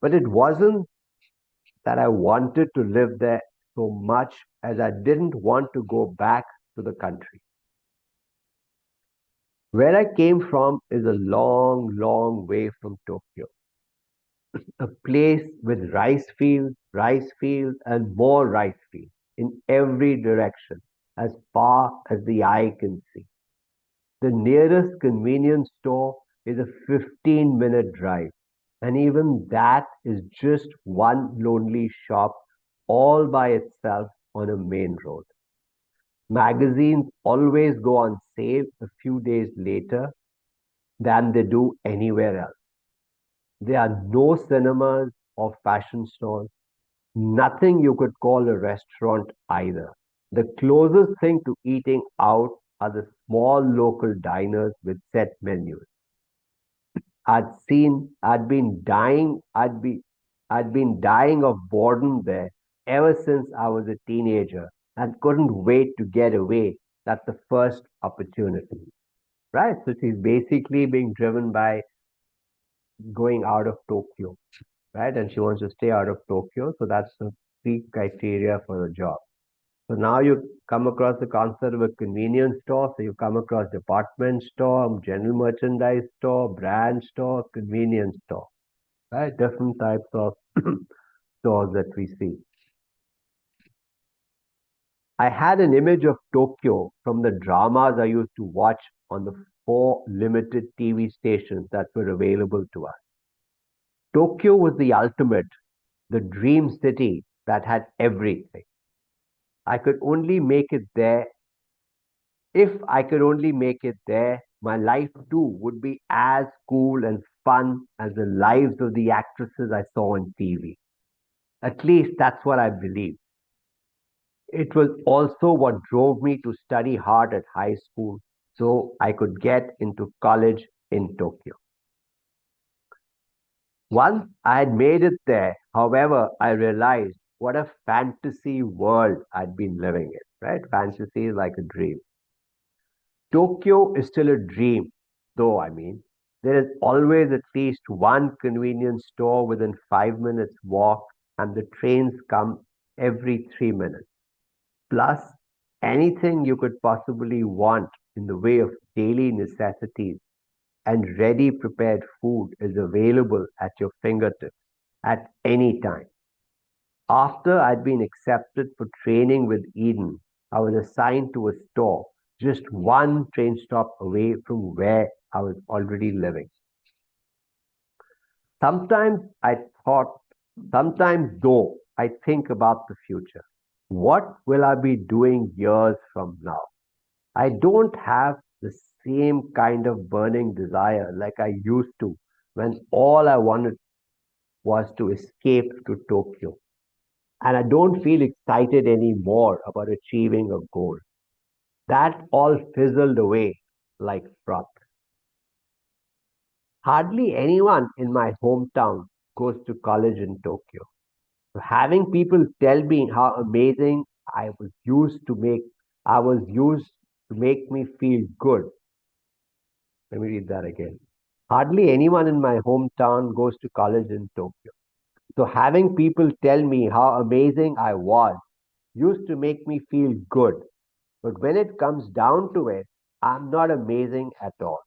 But it wasn't that I wanted to live there so much as I didn't want to go back to the country. Where I came from is a long, long way from Tokyo, a place with rice fields, and more rice fields in every direction, as far as the eye can see. The nearest convenience store is a 15-minute drive, and even that is just one lonely shop all by itself on a main road. Magazines always go on sale a few days later than they do anywhere else. There are no cinemas or fashion stores, nothing you could call a restaurant either. The closest thing to eating out are the small local diners with set menus. I'd been I'd been dying of boredom there ever since I was a teenager and couldn't wait to get away at the first opportunity. Right? So she's basically being driven by going out of Tokyo, right? And she wants to stay out of Tokyo. So that's the three criteria for the job. So now you come across the concept of a convenience store. So you come across department store, general merchandise store, brand store, convenience store, right? Different types of stores that we see. I had an image of Tokyo from the dramas I used to watch on the four limited TV stations that were available to us. Tokyo was the ultimate, the dream city that had everything. I could only make it there. If I could only make it there, my life too would be as cool and fun as the lives of the actresses I saw on TV. At least that's what I believe. It was also what drove me to study hard at high school so I could get into college in Tokyo. Once I had made it there, however, I realized what a fantasy world I'd been living in, right? Fantasy is like a dream. Tokyo is still a dream, though, I mean. There is always at least one convenience store within 5 minutes walk, and the trains come every 3 minutes. Plus, anything you could possibly want in the way of daily necessities and ready prepared food is available at your fingertips at any time. After I'd been accepted for training with Eden, I was assigned to a store just one train stop away from where I was already living. Sometimes I thought, sometimes though, I think about the future. What will I be doing years from now? I don't have the same kind of burning desire like I used to when all I wanted was to escape to Tokyo. And I don't feel excited anymore about achieving a goal. That all fizzled away like froth. Hardly anyone in my hometown goes to college in Tokyo. So having people tell me how amazing I was used to make me feel good. Let me read that again. Hardly anyone in my hometown goes to college in Tokyo. So having people tell me how amazing I was used to make me feel good. But when it comes down to it, I'm not amazing at all.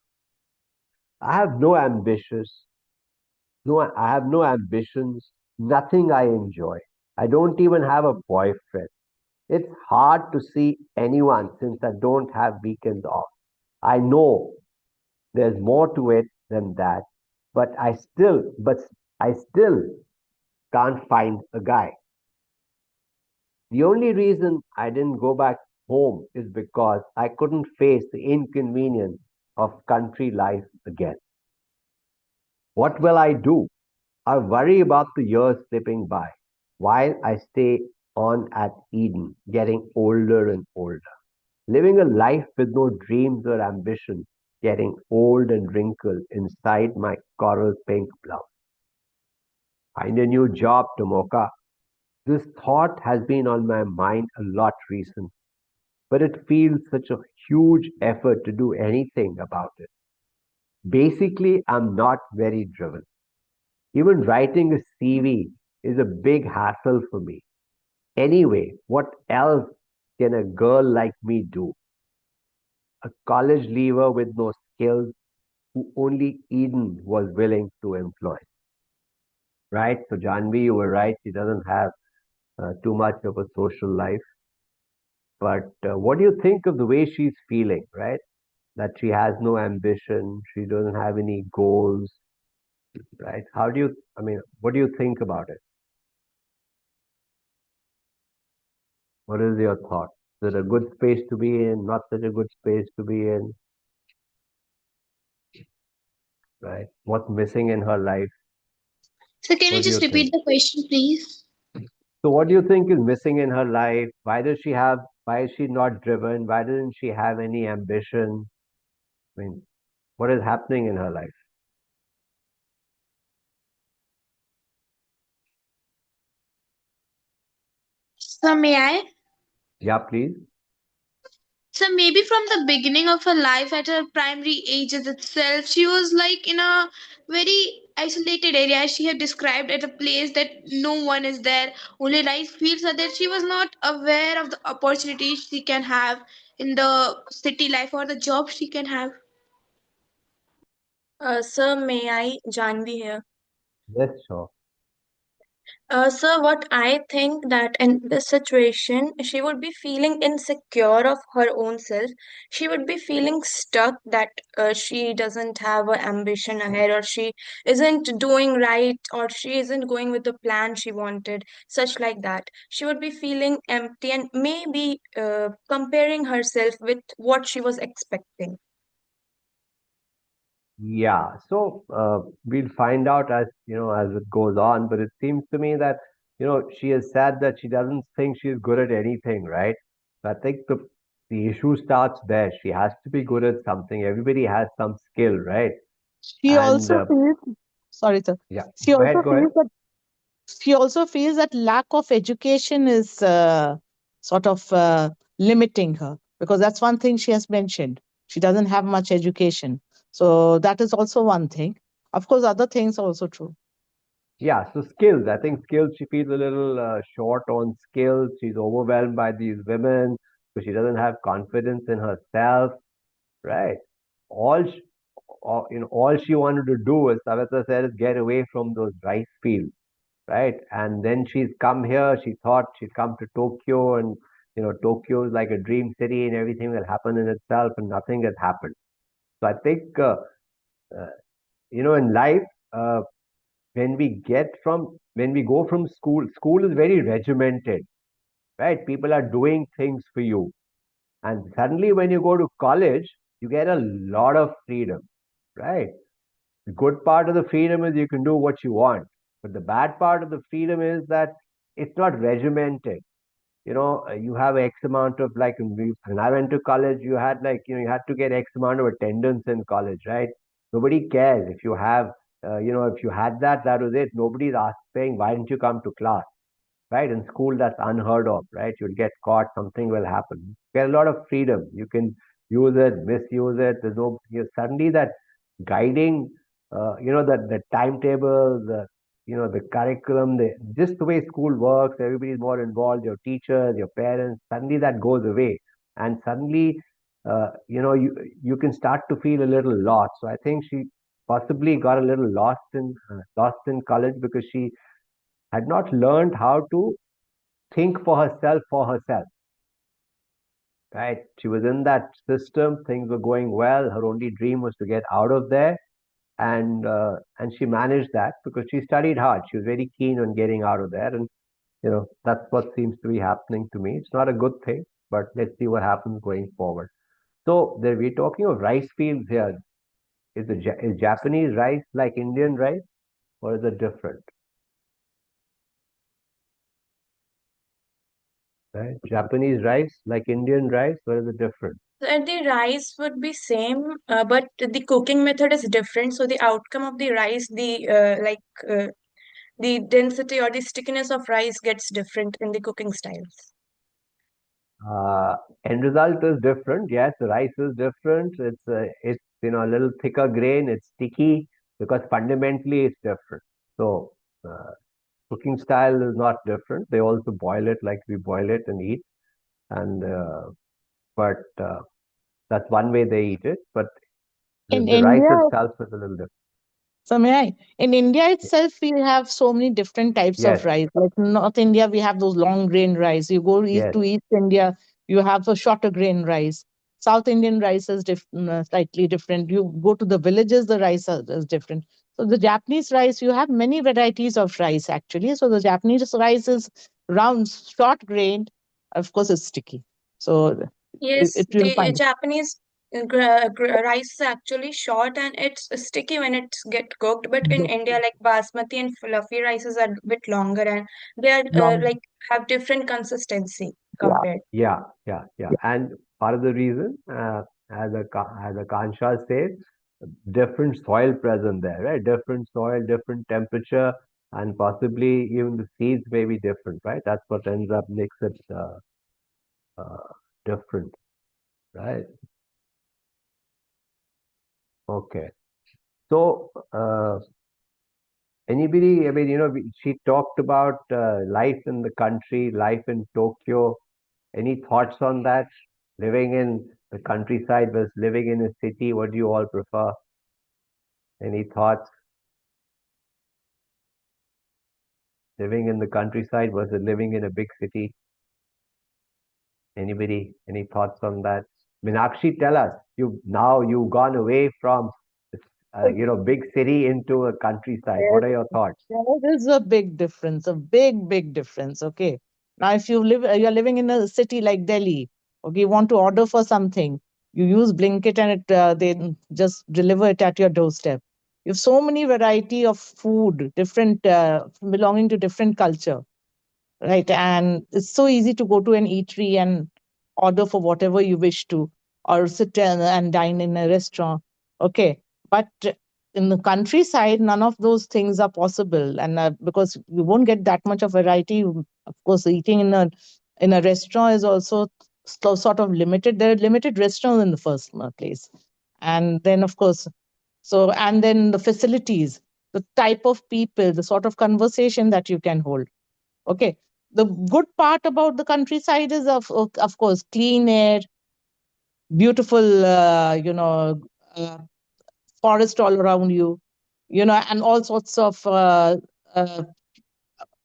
I have no ambitions. No, I have no ambitions. Nothing I enjoy. I don't even have a boyfriend. It's hard to see anyone since I don't have weekends off. I know there's more to it than that, but I still can't find a guy. The only reason I didn't go back home is because I couldn't face the inconvenience of country life again. What will I do? I worry about the years slipping by while I stay on at Eden, getting older and older, living a life with no dreams or ambition, getting old and wrinkled inside my coral pink blouse. Find a new job, Tomoka. This thought has been on my mind a lot recently, but it feels such a huge effort to do anything about it. Basically, I'm not very driven. Even writing a CV is a big hassle for me. Anyway, what else can a girl like me do? A college leaver with no skills who only Eden was willing to employ. Right? So, Janvi, you were right. She doesn't have too much of a social life. But what do you think of the way she's feeling, right? That she has no ambition, she doesn't have any goals, right? I mean, what do you think about it? What is your thought? Is it a good space to be in, not such a good space to be in, right? What's missing in her life? So can you What do just you repeat think? the question, please? So, what do you think is missing in her life? Why is she not driven? Why doesn't she have any ambition? I mean, what is happening in her life? So may I? Yeah, please. So maybe from the beginning of her life, at her primary ages itself, she was like in a very isolated area. As she had described, at a place that no one is there, only rice fields are there. She was not aware of the opportunities she can have in the city life or the job she can have. Sir, may I? Janvi here. Yes, sure. So what I think that in this situation, she would be feeling insecure of her own self. She would be feeling stuck that she doesn't have an ambition ahead, or she isn't doing right, or she isn't going with the plan she wanted, such like that. She would be feeling empty and maybe comparing herself with what she was expecting. Yeah, so we'll find out as as it goes on. But it seems to me that she has said that she doesn't think she's good at anything, right? So I think the issue starts there. She has to be good at something. Everybody has some skill, right? She And also feels, sorry, sir. yeah, She go ahead, also go ahead. feels that she also feels that lack of education is sort of limiting her, because that's one thing she has mentioned. She doesn't have much education. So that is also one thing. Of course, other things are also true. Yeah, so skills. I think skills. She feels a little short on skills. She's overwhelmed by these women, so she doesn't have confidence in herself, right? All, sh all she wanted to do, as Savita said, is get away from those rice fields, right? And then she's come here. She thought she'd come to Tokyo, and Tokyo is like a dream city, and everything will happen in itself, and nothing has happened. So I think, uh, in life, uh, when we go from school is very regimented, right? People are doing things for you, and suddenly when you go to college, you get a lot of freedom, right? The good part of the freedom is you can do what you want, but the bad part of the freedom is that it's not regimented. You have X amount of, like, when I went to college, you had, like, you had to get X amount of attendance in college, right? Nobody cares if you have, if you had that, that was it. Nobody's saying, why didn't you come to class? Right? In school, that's unheard of, right? You'll get caught, something will happen. You get a lot of freedom. You can use it, misuse it. There's no, suddenly that guiding, the timetable, the curriculum, just the way school works, everybody's more involved, your teachers, your parents, suddenly that goes away. And suddenly, you can start to feel a little lost. So I think she possibly got a little lost in college because she had not learned how to think for herself, right? She was in that system, things were going well. Her only dream was to get out of there, and she managed that because she studied hard. She was very keen on getting out of there, and that's what seems to be happening to me. It's not a good thing, but let's see what happens going forward. So there, we're talking of rice fields here. Is Japanese rice like Indian rice, or is it different? Right? Japanese rice like Indian rice, or is it different? The rice would be same, but the cooking method is different. So the outcome of the rice, the density or the stickiness of rice gets different in the cooking styles. Uh, End result is different. Yes, the rice is different. It's a little thicker grain. It's sticky because fundamentally it's different. So uh, cooking style is not different. They also boil it like we boil it and eat, and but that's one way they eat it. But In the rice India, itself is a little different. so may I? In India itself, we have so many different types of Yes, rice. Like North India, we have those long grain rice. You go east yes. to East India, you have the shorter grain rice. South Indian rice is slightly different. You go to the villages, the rice is different. So the Japanese rice, you have many varieties of rice actually. So the Japanese rice is round, short grained. Of course, it's sticky. So Yes, it you'll the find. Japanese rice is actually short and it's sticky when it's get cooked. But in India, like basmati and fluffy rices are a bit longer and they are Long. like have different consistency Yeah. compared. Yeah, yeah, yeah. And part of the reason, as a Kansha says, different soil present there, right? Different soil, different temperature, and possibly even the seeds may be different, right? That's what ends up makes it uh, different, right? Okay. So, anybody, I mean, she talked about life in the country, life in Tokyo. Any thoughts on that? Living in the countryside versus living in a city, what do you all prefer? Any thoughts? living in the countryside versus living in a big city? Anybody, any thoughts on that? Meenakshi, tell us. You've gone away from big city into a countryside. What are your thoughts? There is a big difference, a big, big difference. Okay. Now, if you're living in a city like Delhi, okay, you want to order for something, you use Blinkit and they just deliver it at your doorstep. You have so many variety of food, different, belonging to different culture, right? And it's so easy to go to an eatery and order for whatever you wish to, or sit and dine in a restaurant. Okay. But in the countryside, none of those things are possible. And because you won't get that much of variety, of course, eating in a restaurant is also sort of limited. There are limited restaurants in the first place. And then, of course, and then the facilities, the type of people, the sort of conversation that you can hold. Okay. The good part about the countryside is, of course, clean air, beautiful, uh, forest all around you, and all sorts of uh,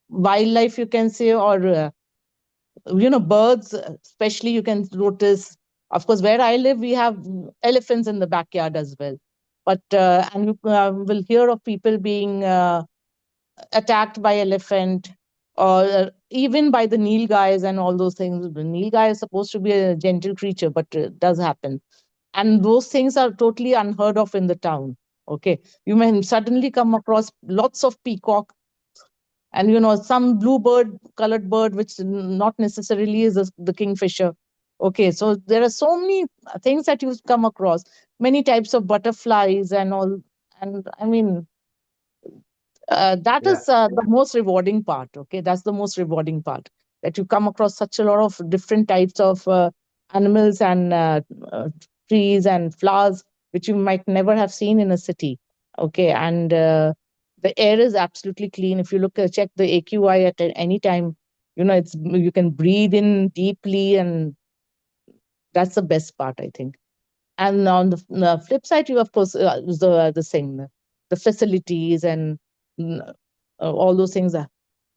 wildlife, you can say, or, birds, especially you can notice. Of course, where I live, we have elephants in the backyard as well. But, and you will hear of people being attacked by elephant, or even by the nilgais and all those things. The nilgai is supposed to be a gentle creature, but it does happen. And those things are totally unheard of in the town. Okay. You may suddenly come across lots of peacock and, some bluebird colored bird, which not necessarily is the kingfisher. Okay. So there are so many things that you come across, many types of butterflies and all. And I mean, that Yeah, is the most rewarding part. Okay, that's the most rewarding part, that you come across such a lot of different types of animals and trees and flowers which you might never have seen in a city. Okay. And the air is absolutely clean. If you check the AQI at any time, you can breathe in deeply, and that's the best part, I think. And on the flip side, you, of course, is the same, the facilities and mm, all those things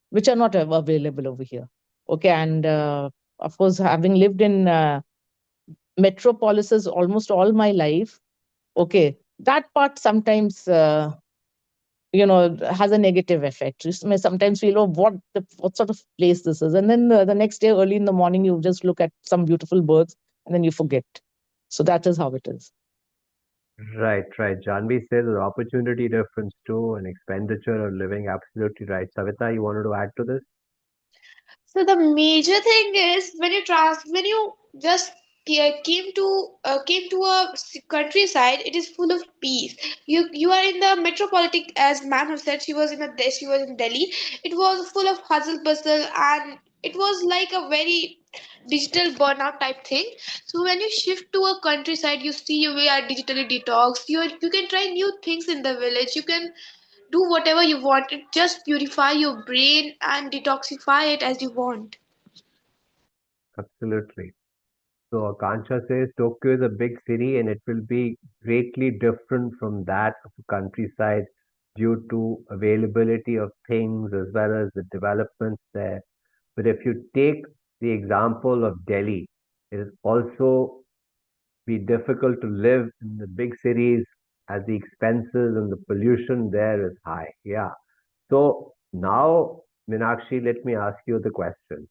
which are not available over here. Okay. And of course, having lived in metropolises almost all my life, okay, that part sometimes has a negative effect. You may sometimes feel, oh, what sort of place this is, and then the next day early in the morning you just look at some beautiful birds and then you forget. So that is how it is. right, right. Janvi says there's opportunity difference too, and expenditure of living. Absolutely right. Savita, you wanted to add to this? So the major thing is when you just came to a countryside, it is full of peace. You are in the metropolitan, as ma'am have said, she was in Delhi. It was full of hustle bustle, and it was like a very digital burnout type thing. So when you shift to a countryside, you see you are digitally detoxed. You can try new things in the village. You can do whatever you want. It just purify your brain and detoxify it as you want. Absolutely. So Akansha says Tokyo is a big city and it will be greatly different from that of the countryside due to availability of things as well as the developments there. But if you take the example of Delhi, it is also be difficult to live in the big cities as the expenses and the pollution there is high. Yeah. So now, Minakshi, let me ask you the question.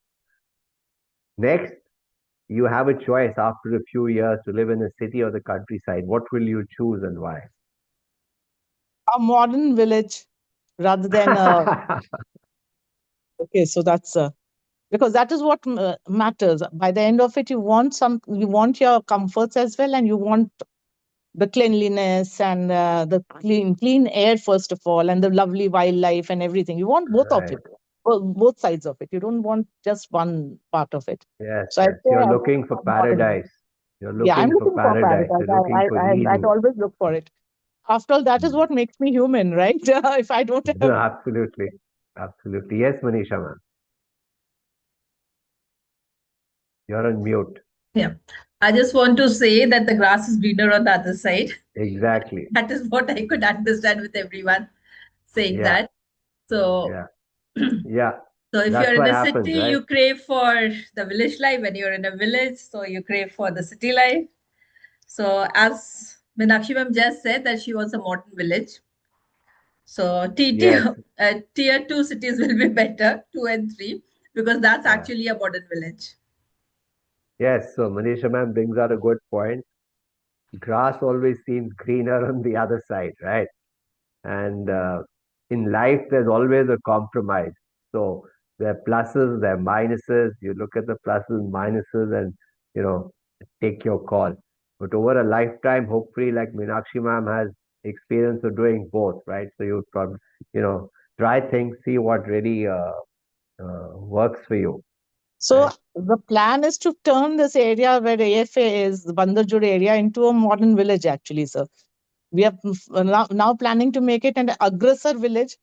Next, you have a choice after a few years to live in a city or the countryside. What will you choose and why? A modern village rather than okay. So that's because that is what matters. By the end of it, you want your comforts as well, and you want the cleanliness and the clean air first of all, and the lovely wildlife and everything. You want both of Right. it, both sides of it. You don't want just one part of it. Yes, So I yes. say You're looking for modern. paradise. You're Yeah, I'm looking for looking for paradise. paradise. You're looking for I'd Eden. always look for it. After all, that is what makes me human, right? If I don't have. Absolutely. Absolutely. Yes, Manisha, ma'am. You're on mute. Yeah. I just want to say that the grass is greener on the other side. Exactly. That is what I could understand with everyone saying Yeah, that. So yeah. Yeah, So if that's you're in what a happens, city, right? you crave for the village life. When you're in a village, so you crave for the city life. So as Meenakshi ma'am just said that she wants a modern village. So Yes. tier two cities will be better, two and three, because that's Yeah. actually a modern village. Yes. So Manisha ma'am brings out a good point. Grass always seems greener on the other side, right? And in life, there's always a compromise. So there are pluses, there are minuses. You look at the pluses and minuses and, you know, take your call. But over a lifetime, hopefully, like Meenakshi ma'am has experience of doing both, right? So you probably, you know, try things, see what really works for you, So right? the plan is to turn this area where AFA is, the Bandarjur area, into a modern village, actually, sir. We are now planning to make it an aggressor village,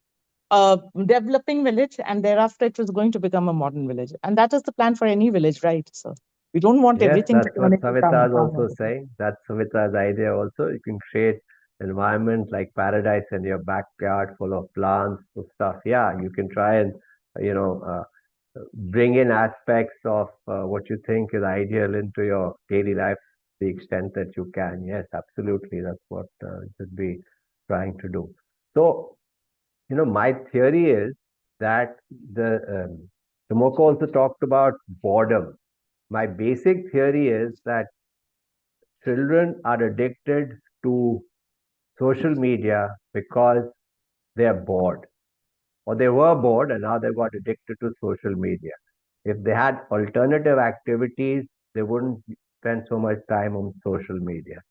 a developing village, and thereafter it was going to become a modern village. And that is the plan for any village, right, sir? We don't want Yes, everything to that's turn what into Savita town. is also saying. That's Savita's idea also. You can create environment like paradise in your backyard full of plants and stuff. Yeah, you can try and, you know, bring in aspects of what you think is ideal into your daily life to the extent that you can. Yes, absolutely. That's what you should be trying to do. So, you know, my theory is that Tomoko also talked about boredom. My basic theory is that children are addicted to social media because they are bored, or they were bored and now they got addicted to social media. If they had alternative activities, they wouldn't spend so much time on social media.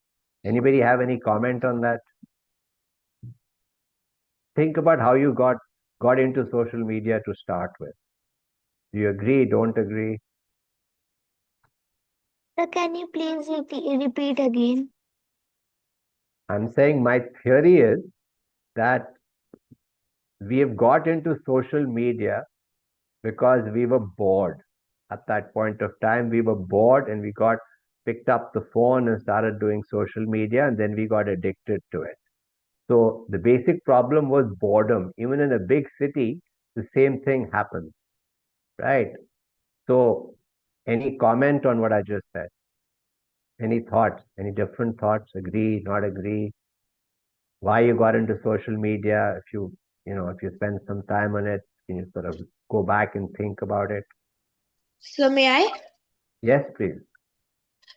Anybody have any comment on that? Think about how you got into social media to start with. Do you agree? Don't agree? So can you please repeat again? I'm saying my theory is that we have got into social media because we were bored. At that point of time, we were bored and we got picked up the phone and started doing social media, and then we got addicted to it. So the basic problem was boredom. Even in a big city, the same thing happens, right? So any comment on what I just said? Any thoughts? Any different thoughts? Agree, not agree? Why you got into social media? If you spend some time on it, can you sort of go back and think about it? So may I? Yes, please.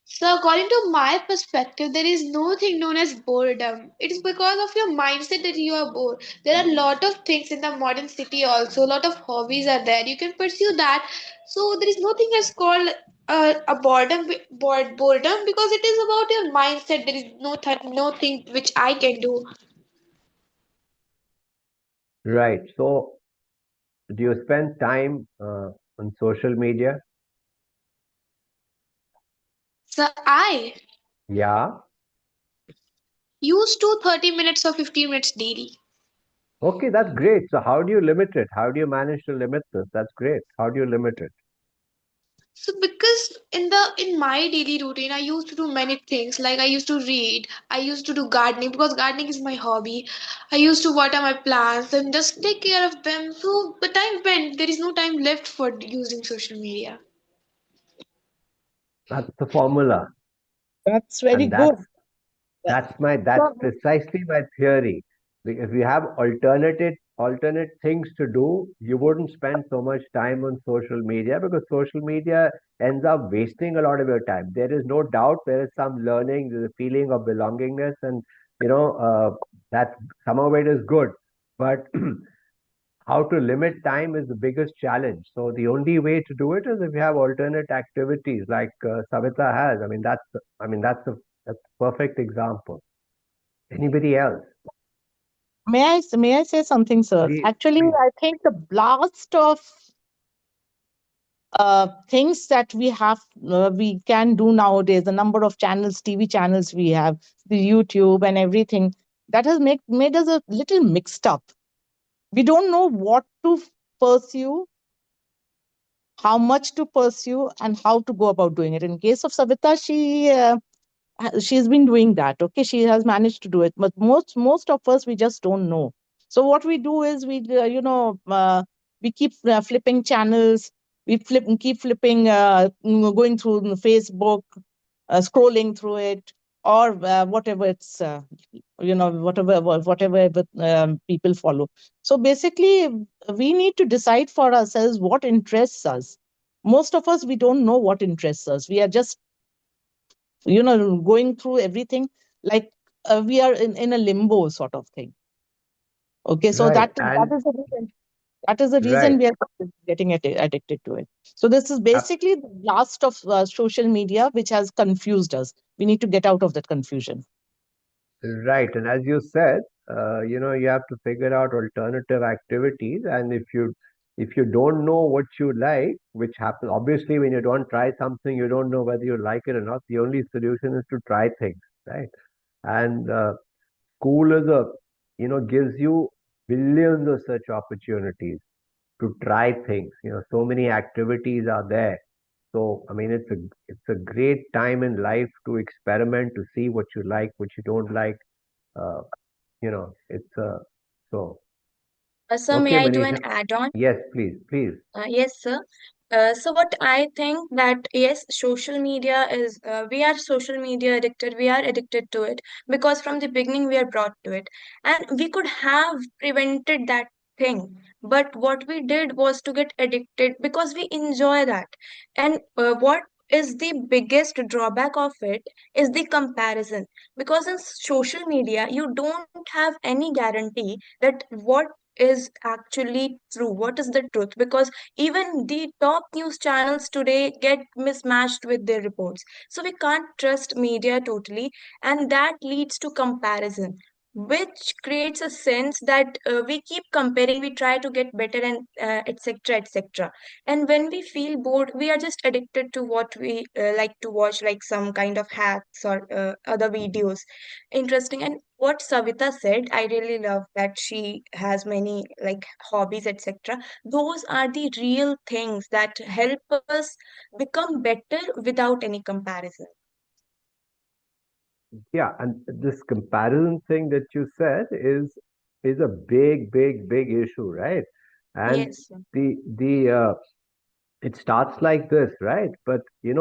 So, according to my perspective, there is no thing known as boredom. It is because of your mindset that you are bored. There are a lot of things in the modern city also. A lot of hobbies are there. You can pursue that. So, there is nothing as called a boredom because it is about your mindset. There is no thing which I can do. Right. So, do you spend time on social media? So, I Yeah. used to 30 minutes or 15 minutes daily. Okay, that's great. So, how do you limit it? How do you manage to limit this? That's great. How do you limit it? So because in my daily routine I used to do many things like I used to read, I used to do gardening because gardening is my hobby. I used to water my plants and just take care of them. So the time went, there is no time left for using social media. That's the formula, That's very and good. that's So precisely my theory. If you have alternate things to do, you wouldn't spend so much time on social media because social media ends up wasting a lot of your time. There is no doubt there is some learning, there's a feeling of belongingness, and that some of it is good. But how to limit time is the biggest challenge. So the only way to do it is if you have alternate activities like Savita has. That's a perfect example. Anybody else? may I say something, sir? Please, Actually, please. I think the blast of things that we can do nowadays, the number of channels, TV channels we have, the YouTube and everything, that has made us a little mixed up. We don't know what to pursue, how much to pursue, and how to go about doing it. In case of Savita, she's been doing that. Okay, she has managed to do it, but most of us, we just don't know. So what we do is We keep flipping channels. Keep flipping, going through Facebook, scrolling through it, or whatever it's, whatever people follow. So basically, we need to decide for ourselves what interests us. Most of us, we don't know what interests us. We are just, going through everything, like we are in a limbo sort of thing. Okay, so Right. that And is the reason. That is the right. reason we are getting addicted to it. So this is basically the blast of social media, which has confused us. We need to get out of that confusion. Right. And as you said, you have to figure out alternative activities. And if you don't know what you like, which happens obviously when you don't try something, you don't know whether you like it or not. The only solution is to try things, right? And school is gives you billions of such opportunities to try things. So many activities are there. So I mean, it's a great time in life to experiment, to see what you like, what you don't like. Uh, it's so So may okay, I do an Manisha. add-on? Yes, please, please. Yes, sir. So what I think that yes, social media is we are social media addicted. We are addicted to it because from the beginning we are brought to it, and we could have prevented that thing. But what we did was to get addicted because we enjoy that. And what is the biggest drawback of it is the comparison. Because in social media, you don't have any guarantee that what is actually true, what is the truth, because even the top news channels today get mismatched with their reports, so we can't trust media totally, and that leads to comparison, which creates a sense that we keep comparing, we try to get better, and etc etc. And when we feel bored, we are just addicted to what we like to watch, like some kind of hacks or other videos. Interesting. And what Savita said, I really love that she has many like hobbies, etc. Those are the real things that help us become better without any comparison. Yeah, and this comparison thing that you said is a big, big, big issue, right? And Yes, the it starts like this, right? But we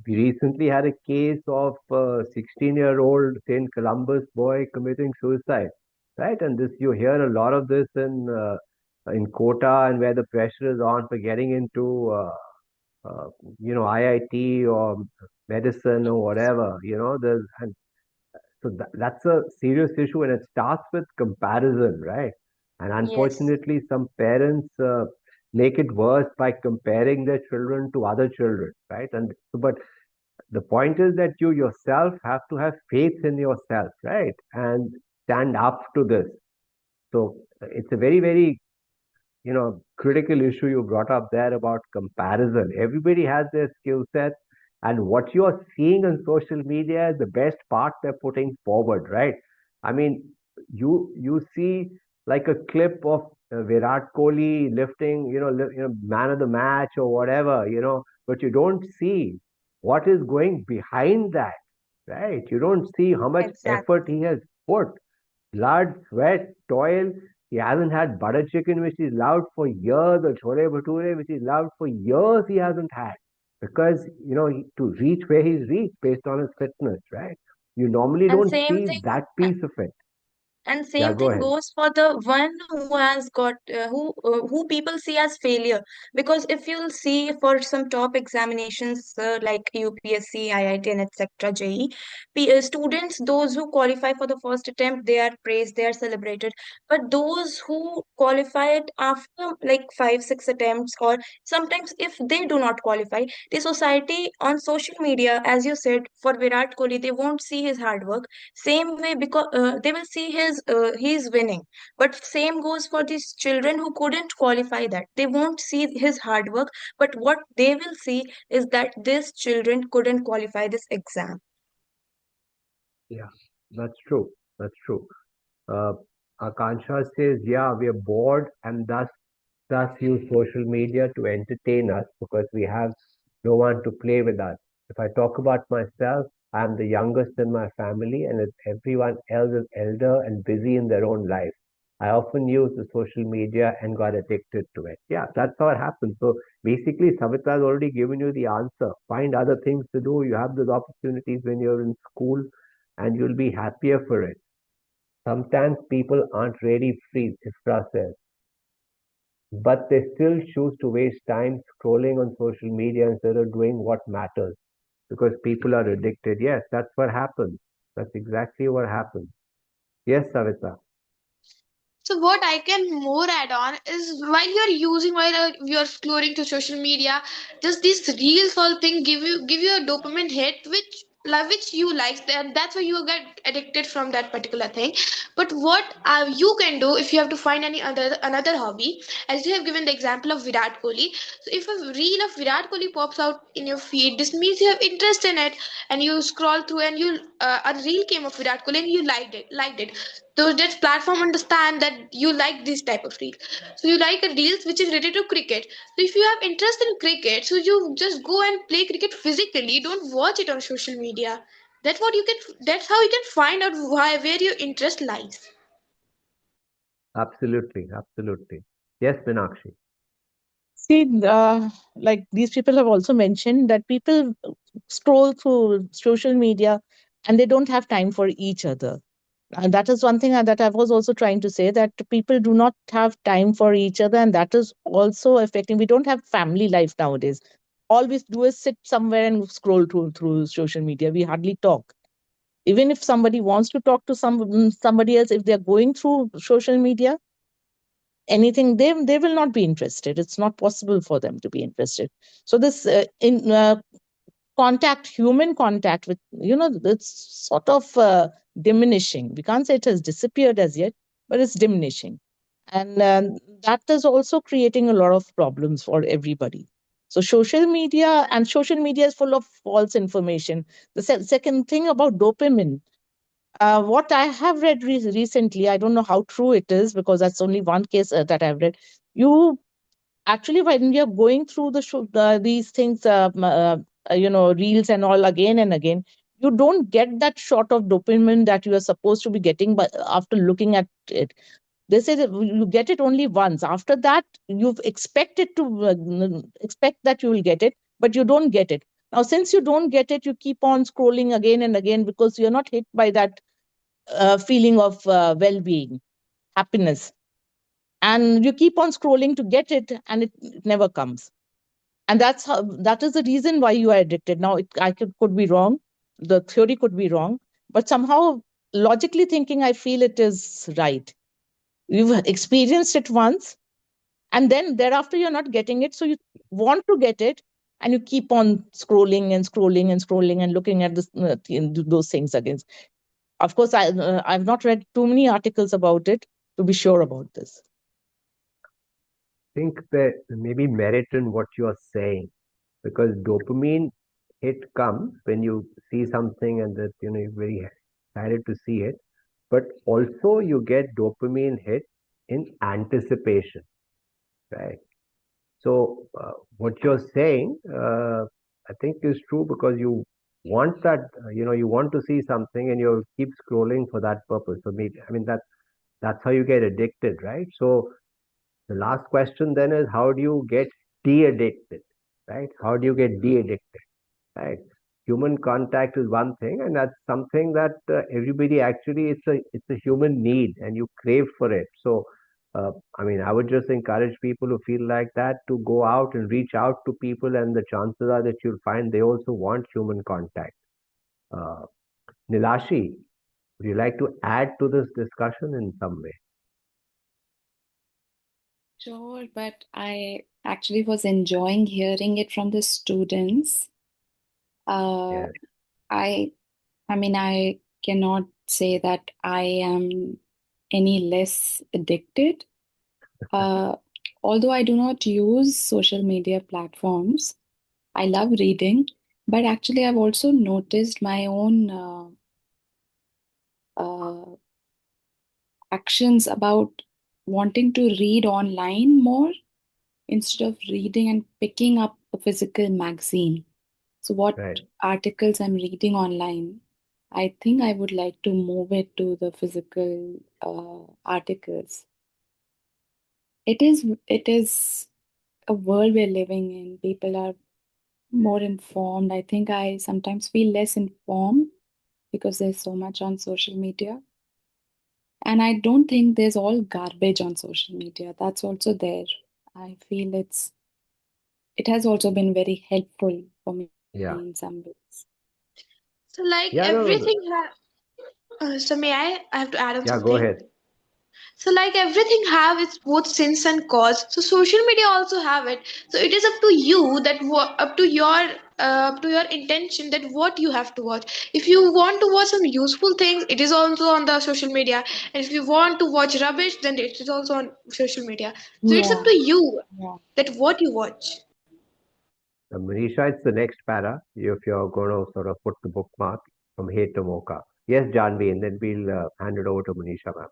recently had a case of a 16-year-old St. Columbus boy committing suicide, right? And this you hear a lot of this in Kota, and where the pressure is on for getting into uh, IIT or medicine or whatever. There's and so that's a serious issue, and it starts with comparison, right? And yes, unfortunately, some parents make it worse by comparing their children to other children, right? And so, but the point is that you yourself have to have faith in yourself, right? And stand up to this. So it's a very, very critical issue you brought up there about comparison. Everybody has their skill sets, and what you are seeing on social media is the best part they're putting forward, right? I mean, you see like a clip of Virat Kohli lifting, man of the match or whatever, but you don't see what is going behind that, right? You don't see how much effort exactly. he has put, blood, sweat, toil. He hasn't had butter chicken, which he's loved for years, or chole bhature, which he's loved for years. He hasn't had because to reach where he's reached based on his fitness, right? You normally And don't same see thing. that piece of it. And Yeah, same go thing ahead. goes for the one who has got who people see as failure. Because if you'll see for some top examinations like UPSC, IIT, and etc., JE, students, those who qualify for the first attempt, they are praised, they are celebrated. But those who qualify it after like 5 6 attempts, or sometimes if they do not qualify, the society on social media, as you said, for Virat Kohli, they won't see his hard work. Same way, because they will see his he's winning, but same goes for these children who couldn't qualify, that they won't see his hard work, but what they will see is that these children couldn't qualify this exam. Yeah, that's true. That's true. Uh, Akansha says, yeah, we are bored and thus use social media to entertain us because we have no one to play with us. If I talk about myself, I'm the youngest in my family, and everyone else is elder and busy in their own life. I often use the social media and got addicted to it. Yeah, that's how it happens. So basically, Savita has already given you the answer. Find other things to do. You have those opportunities when you're in school, and you'll be happier for it. Sometimes people aren't ready free, process, but they still choose to waste time scrolling on social media instead of doing what matters because people are addicted. Yes, that's what happens. That's exactly what happens. Yes, Savita. So what I can more add on is while you're scrolling to social media, does this reels all thing give you a dopamine hit which you like, and that's why you get addicted from that particular thing. But what you can do if you have to find any other another hobby, as you have given the example of Virat Kohli. So if a reel of Virat Kohli pops out in your feed, this means you have interest in it, and you scroll through and you a reel came of Virat Kohli and you liked it. So that platform understand that you like this type of reel. So you like a reels which is related to cricket. So if you have interest in cricket, so you just go and play cricket physically. Don't watch it on social media. That's what you can. That's how you can find out where your interest lies. Absolutely, absolutely. Yes, Minakshi. See, like these people have also mentioned that people scroll through social media and they don't have time for each other. And that is one thing that I was also trying to say, that people do not have time for each other, and that is also affecting. We don't have family life nowadays. All we do is sit somewhere and scroll through social media. We hardly talk. Even if somebody wants to talk to somebody else, if they're going through social media, anything, they will not be interested. It's not possible for them to be interested. So this in contact, human contact with, it's sort of diminishing. We can't say it has disappeared as yet, but it's diminishing, and that is also creating a lot of problems for everybody. So social media is full of false information. The second thing about dopamine, what I have read recently, I don't know how true it is because that's only one case that I've read. You actually, when you're going through these things, reels and all again and again, you don't get that shot of dopamine that you are supposed to be getting, but after looking at it, they say that you get it only once. After that, you've expected to expect that you will get it, but you don't get it. Now, since you don't get it, you keep on scrolling again and again because you're not hit by that feeling of well-being, happiness, and you keep on scrolling to get it, and it never comes. And that is the reason why you are addicted. Now, could be wrong. The theory could be wrong, but somehow, logically thinking, I feel it is right. You've experienced it once, and then thereafter you're not getting it, so you want to get it, and you keep on scrolling and scrolling and scrolling and looking at those things again. Of course, I've not read too many articles about it to be sure about this. Think there may be merit in what you are saying because dopamine hit comes when you see something and that you're very excited to see it, but also you get dopamine hit in anticipation, right? So what you're saying, I think, is true because you want that, you want to see something and you keep scrolling for that purpose. So maybe, I mean, that's how you get addicted, right? So the last question then is how do you get de-addicted, right? How do you get de-addicted, right? Human contact is one thing, and that's something that everybody actually it's a human need, and you crave for it. So, I mean, I would just encourage people who feel like that to go out and reach out to people, and the chances are that you'll find they also want human contact. Uh, Nilashi, would you like to add to this discussion in some way? Sure, but I actually was enjoying hearing it from the students. Uh, Yes. I I mean, I cannot say that I am any less addicted. Uh, Although I do not use social media platforms, I love reading, but actually I've also noticed my own uh, actions about wanting to read online more instead of reading and picking up a physical magazine. So, what Right. articles I'm reading online, I think I would like to move it to the physical articles. it is a world we're living in. People are more informed. I think I sometimes feel less informed because there's so much on social media. And I don't think there's all garbage on social media. That's also there. I feel it has also been very helpful for me in Yeah. some ways. So like Yeah, no, no. everything so may I have to add on Yeah, go something. ahead. So like everything have its both sins and cause. So social media also have it. So it is up to you that up to your intention that what you have to watch. If you want to watch some useful things, it is also on the social media. And if you want to watch rubbish, then it is also on social media. So it's up Yeah, to you yeah. that what you watch. Manisha, it's the next para. If you're going to sort of put the bookmark from hate to mocha. Yes, Janvi, and then we'll hand it over to Manisha, ma'am.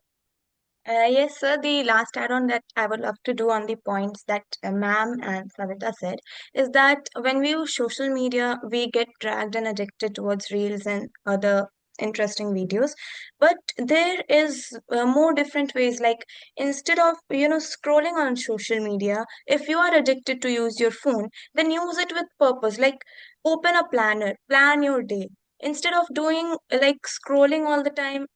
Yes, sir. The last add-on that I would love to do on the points that Ma'am and Savita said is that when we use social media, we get dragged and addicted towards reels and other interesting videos. But there is more different ways. Like instead of scrolling on social media, if you are addicted to use your phone, then use it with purpose. Like open a planner, plan your day instead of doing like scrolling all the time.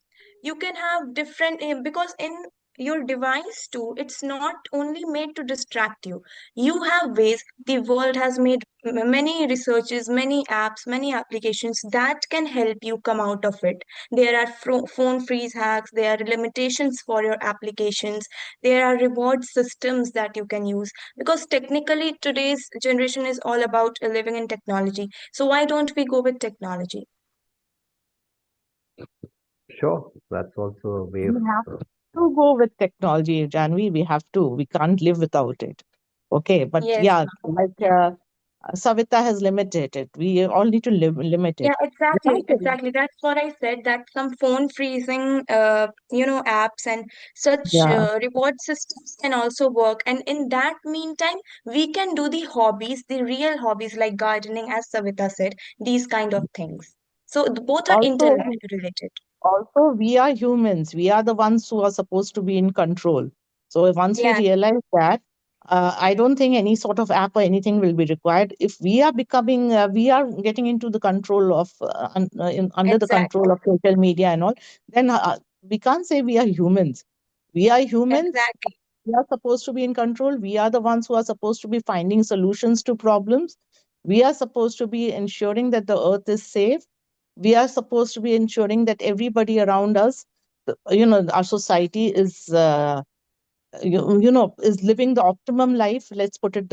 You can have different because in your device too, it's not only made to distract you. You have ways. The world has made many researches, many apps, many applications that can help you come out of it. There are phone freeze hacks, there are limitations for your applications, there are reward systems that you can use, because technically today's generation is all about living in technology. So why don't we go with technology? Sure, that's also a way We of. have Uh, to go with technology, Janvi. We have to. We can't live without it. Okay, but Yes, yeah, ma'am. like Yeah. Savita has limited it. We all need to limit Yeah, it. We exactly, can't say, exactly. That's what I said, that some phone freezing, apps and such yeah. reward systems can also work. And in that meantime, we can do the hobbies, the real hobbies like gardening, as Savita said, these kind of things. So both are Also, interrelated. also, we are humans. We are the ones who are supposed to be in control. So once we Yeah, realize that, I don't think any sort of app or anything will be required. If we are we are getting into the control of, under the control exactly, of social media and all, then we can't say we are humans. We are humans. exactly. We are supposed to be in control. We are the ones who are supposed to be finding solutions to problems. We are supposed to be ensuring that the earth is safe. We are supposed to be ensuring that everybody around us, our society is, is living the optimum life. Let's put it,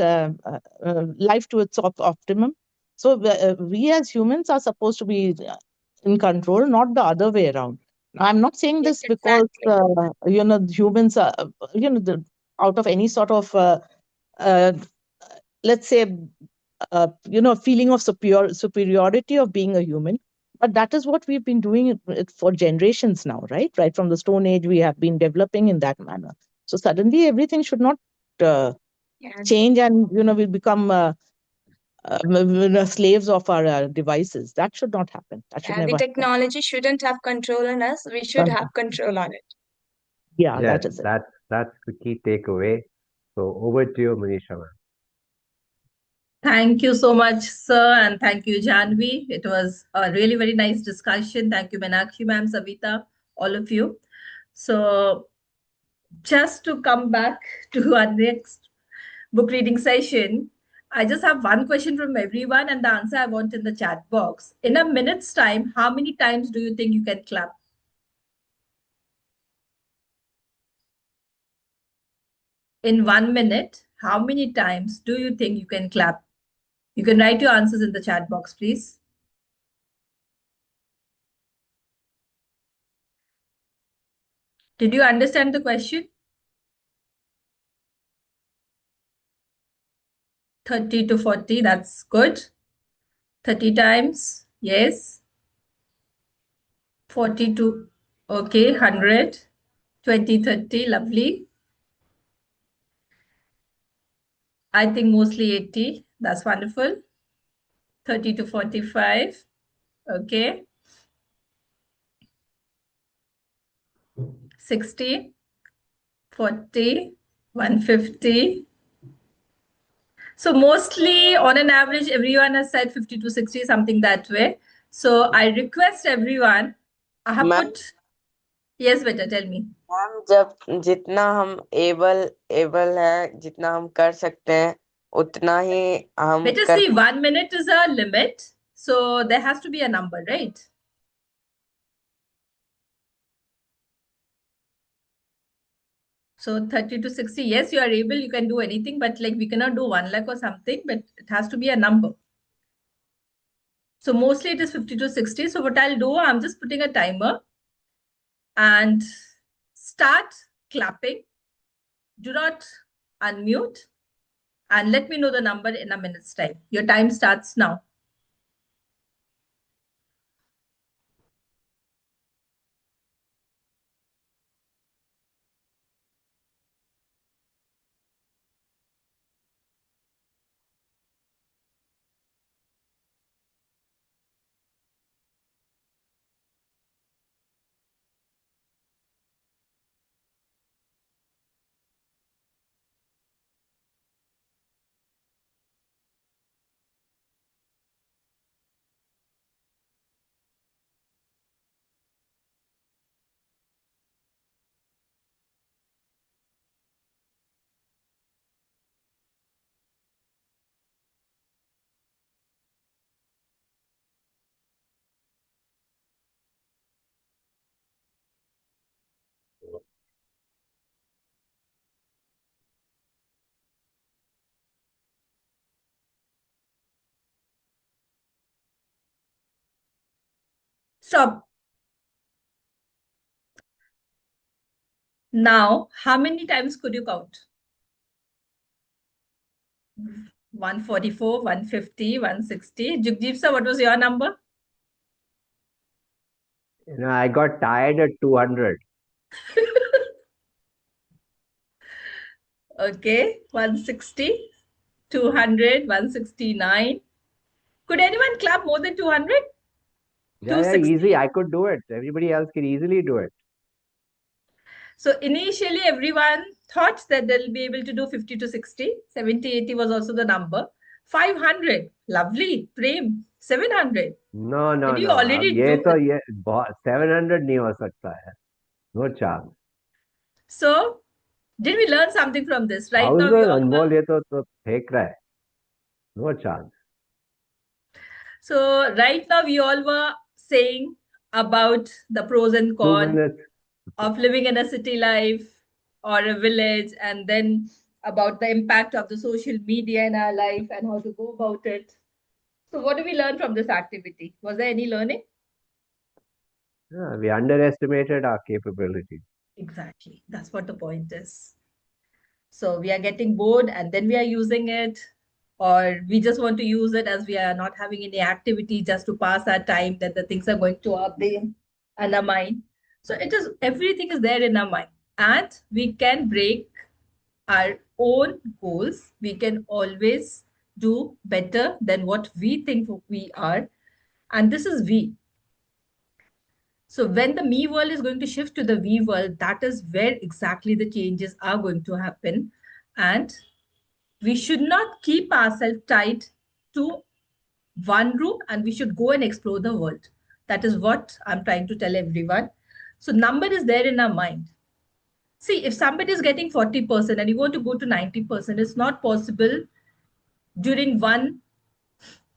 life to its optimum. So we as humans are supposed to be in control, not the other way around. I'm not saying Yes, this because, exactly. humans are, out of any sort of, uh, let's say, feeling of superiority of being a human. But that is what we've been doing it for generations now, right from the stone age we have been developing in that manner. So suddenly everything should not uh, Yeah, change, and we become slaves of our devices. That should not happen. That should yeah. The never happen. technology shouldn't have control on us. We should have control on it. Yeah, yes, that is it. that's the key takeaway. So over to you, Manisha, ma'am. Thank you so much, sir, and thank you, Janvi. It was a really very nice discussion. Thank you, Meenakshi ma'am, Savita, all of you. So, just to come back to our next book reading session, I just have one question from everyone, and the answer I want in the chat box. In a minute's time, how many times do you think you can clap? In 1 minute, how many times do you think you can clap? You can write your answers in the chat box, please. Did you understand the question? 30 to 40, that's good. 30 times, yes. 42, okay. 100, 20, 30, lovely. I think mostly 80, that's wonderful. 30 to 45, okay. 60, 40, 150. So mostly on an average, everyone has said 50 to 60, something that way. So I request everyone, I have ma'am put, yes, better tell me. Ma'am जब जितना हम able है जितना हम कर सकते हैं उतना ही हम Better कर see, 1 minute is a limit. So there has to be a number, right? So 30 to 60, yes, you are able, you can do anything, but like we cannot do 1 lakh or something, but it has to be a number. So mostly it is 50 to 60. So what I'll do, I'm just putting a timer and start clapping. Do not unmute and let me know the number in a minute's time. Your time starts now. Stop. Now, how many times could you count? 144, 150, 160. Jugjeep sir, what was your number? I got tired at 200. Okay, 160, 200, 169. Could anyone clap more than 200? Yeah, easy. 260. I could do it. Everybody else can easily do it. So initially, everyone thought that they'll be able to do 50 to 60. 70, 80 was also the number. 500. Lovely. Prem. 700. No, Did no, you no. अब already ये do तो it? ये 700 नहीं हो सकता है. No chance. So, did we learn something from this? Right now, we Thousand all were. अनमोल ये तो फेंक रहा है. No chance. So, right now, we all were saying about the pros and Two cons minutes. of living in a city life or a village, and then about the impact of the social media in our life and how to go about it. So, what do we learn from this activity? Was there any learning? Yeah, we underestimated our capability. Exactly. That's what the point is. So, we are getting bored and then we are using it, or we just want to use it as we are not having any activity just to pass our time, that the things are going to our brain and our mind. So, it is everything is there in our mind, and we can break our own goals. We can always do better than what we think we are. And this is we. So when the me world is going to shift to the we world, that is where exactly the changes are going to happen. And we should not keep ourselves tied to one room, and we should go and explore the world. That is what I'm trying to tell everyone. So number is there in our mind. See, if somebody is getting 40% and you want to go to 90%, it's not possible during one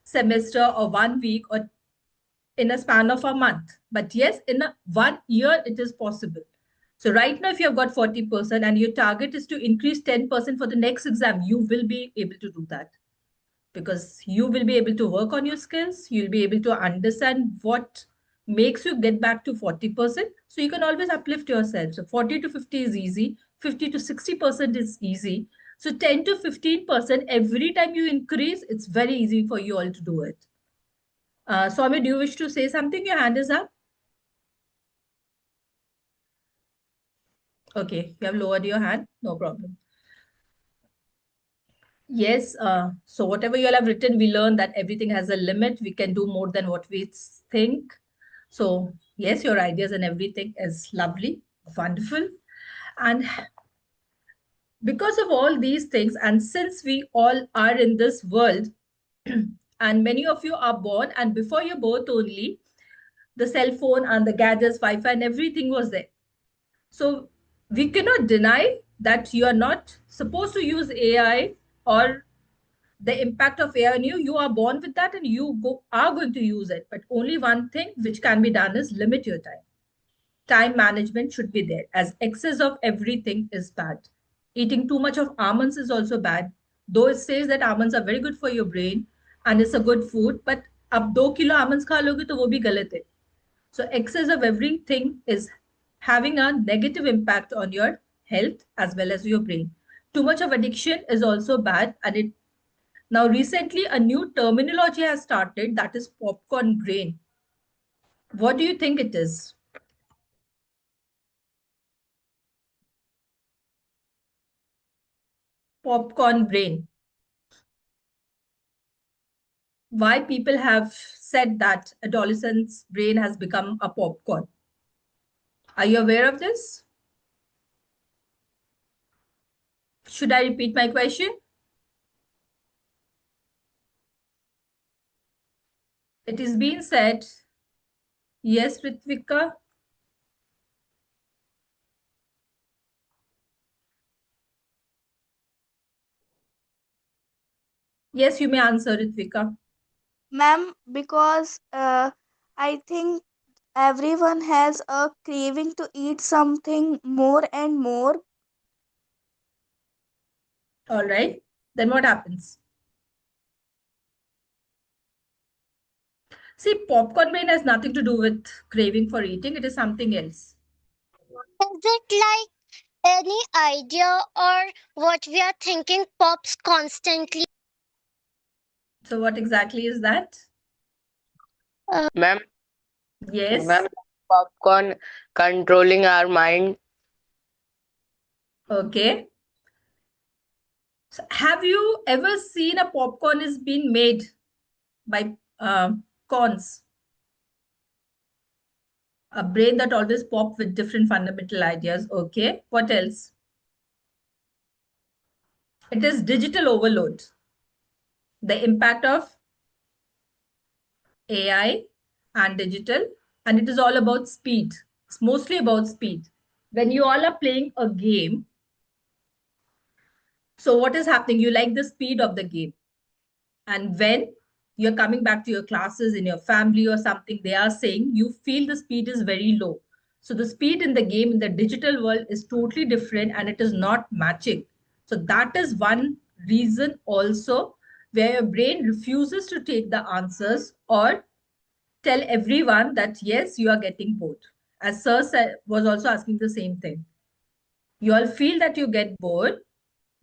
semester or 1 week or in a span of a month. But yes, in 1 year, it is possible. So right now, if you have got 40% and your target is to increase 10% for the next exam, you will be able to do that, because you will be able to work on your skills. You'll be able to understand what makes you get back to 40%. So you can always uplift yourself. So 40 to 50 is easy. 50 to 60% is easy. So 10 to 15%, every time you increase, it's very easy for you all to do it. Swami, do you wish to say something? Your hand is up. Okay, you have lowered your hand. No problem. Yes. So whatever you all have written, we learned that everything has a limit. We can do more than what we think. So yes, your ideas and everything is lovely, wonderful. And Because of all these things, and since we all are in this world, and many of you are born, and before your birth only, the cell phone and the gadgets, Wi-Fi, and everything was there. So we cannot deny that you are not supposed to use AI or the impact of AI on you. You are born with that, and are going to use it. But only one thing which can be done is limit your time. Time management should be there, as excess of everything is bad. Eating too much of almonds is also bad, though it says that almonds are very good for your brain and it's a good food, but अब 2 kilo almonds खा लोगे तो वो भी गलत है. So excess of everything is having a negative impact on your health as well as your brain. Too much of addiction is also bad, and it now recently a new terminology has started, that is popcorn brain. What do you think it is? Popcorn brain. Why people have said that adolescent's brain has become a popcorn. Are you aware of this? Should I repeat my question? It is being said, yes, Ritvika. Yes, you may answer, Ritvika. Ma'am, because I think everyone has a craving to eat something more and more. All right. Then what happens? See, popcorn brain has nothing to do with craving for eating. It is something else. Is it like any idea or what we are thinking pops constantly? So what exactly is that? Ma'am, Yes. ma'am, popcorn controlling our mind. Okay. So have you ever seen a popcorn is being made by corns? A brain that always pop with different fundamental ideas. Okay. What else? It is digital overload. The impact of AI and digital, and it is all about speed. It's mostly about speed. When you all are playing a game, so what is happening? You like the speed of the game. And when you're coming back to your classes in your family or something, they are saying you feel the speed is very low. So the speed in the game in the digital world is totally different and it is not matching. So that is one reason also where your brain refuses to take the answers or tell everyone that yes, you are getting bored. As Sir said, was also asking the same thing. You all feel that you get bored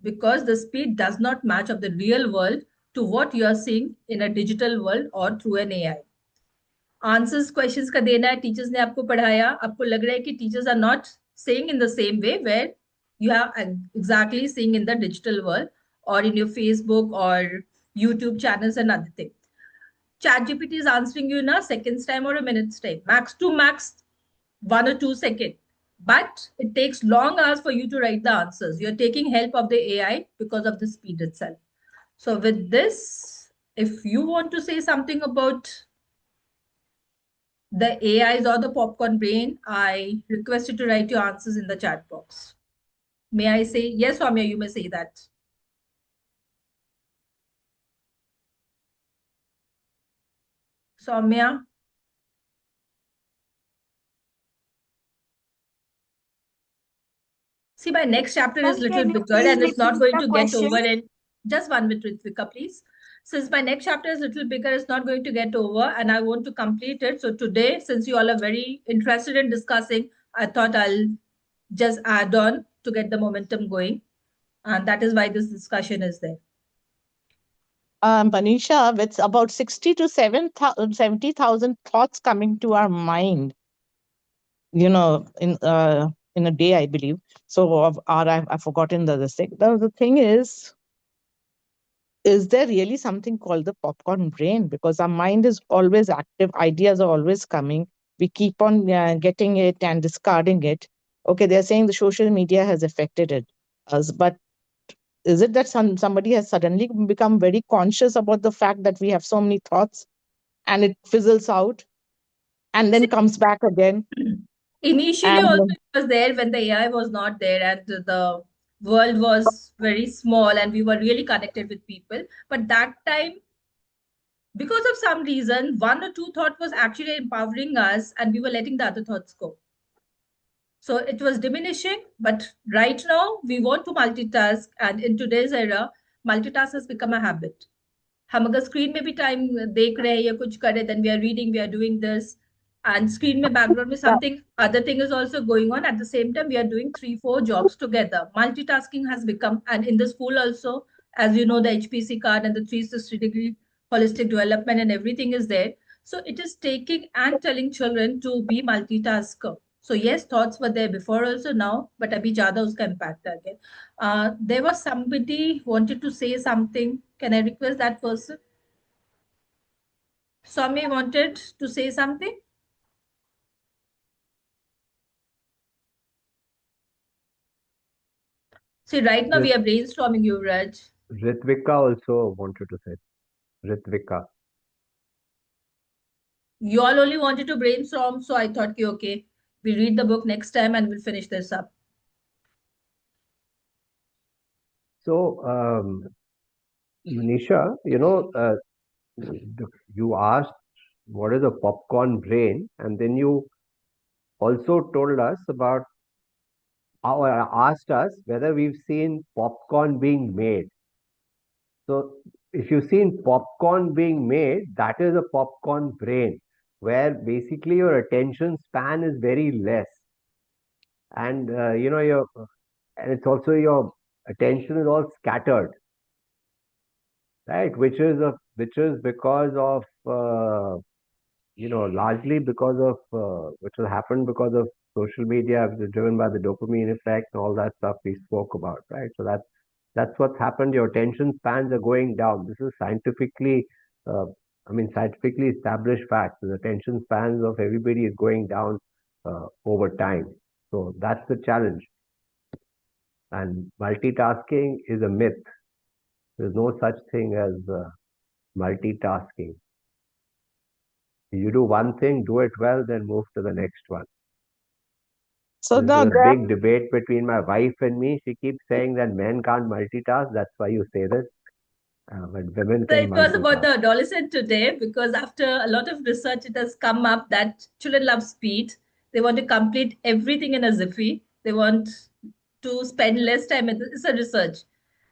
because the speed does not match of the real world to what you are seeing in a digital world or through an AI. Answers questions का देना है, teachers ने आपको पढ़ाया, आपको लग रहा है कि teachers are not saying in the same way where you are exactly seeing in the digital world or in your Facebook or YouTube channels and other thing. ChatGPT is answering you in a second's time or a minute's time, max to max 1 or 2 seconds. But it takes long hours for you to write the answers. You're taking help of the AI because of the speed itself. So with this, if you want to say something about the AIs or the popcorn brain, I request you to write your answers in the chat box. May I say yes, Soumya, you may say that. Soumya. See, my next chapter is Ma'am, little can you bigger please and it's not repeat going the to get question? over in just 1 minute, Ritvika, please. Since my next chapter is little bigger, it's not going to get over and I want to complete it. So today, since you all are very interested in discussing, I thought I'll just add on to get the momentum going. And that is why this discussion is there. Manisha, with about 60 to 70,000 thoughts coming to our mind, in a day, I believe. So, I've forgotten the thing. The thing is there really something called the popcorn brain? Because our mind is always active, ideas are always coming. We keep on getting it and discarding it. Okay, they're saying the social media has affected it us, but Is it that somebody has suddenly become very conscious about the fact that we have so many thoughts and it fizzles out and then See, comes back again? initially also And it was there when the AI was not there and the world was very small and we were really connected with people. But that time, because of some reason, one or two thought was actually empowering us and we were letting the other thoughts go. So it was diminishing, but right now we want to multitask, and in today's era, multitask has become a habit. हम अगर screen में भी time देख रहे हैं या कुछ कर रहे हैं, then we are reading, we are doing this, and screen में background में that, something other thing is also going on at the same time. We are doing 3-4 jobs together. Multitasking has become, and in the school also, as you know, the HPC card and the 360-degree holistic development and everything is there. So it is taking and telling children to be multitasker. So yes, thoughts were there before also now, but abhi ज़्यादा उसका impact आ गया. There was somebody wanted to say something. Can I request that person? Swami wanted to say something. See, right now we Rit- are brainstorming, Yuvraj. Ritvika also wanted to say. Ritvika. You all only wanted to brainstorm, so I thought, okay, we read the book next time and we'll finish this up. So, Manisha, you asked what is a popcorn brain, and then you also told us about or asked us whether we've seen popcorn being made. So, if you've seen popcorn being made, that is a popcorn brain, where basically your attention span is very less, and your and it's also your attention is all scattered, right? Which is because of largely because of which has happened because of social media, which is driven by the dopamine effect and all that stuff we spoke about, right? So that's what's happened. Your attention spans are going down. This is uh, scientifically established fact. The attention spans of everybody is going down over time. So that's the challenge. And multitasking is a myth. There's no such thing as multitasking. You do one thing, do it well, then move to the next one. so This is now a there, big debate between my wife and me. She keeps saying that men can't multitask. That's why you say this. But women So can it was about multitask. the adolescent today because after a lot of research, it has come up that children love speed. They want to complete everything in a jiffy. They want to spend less time. It's a research.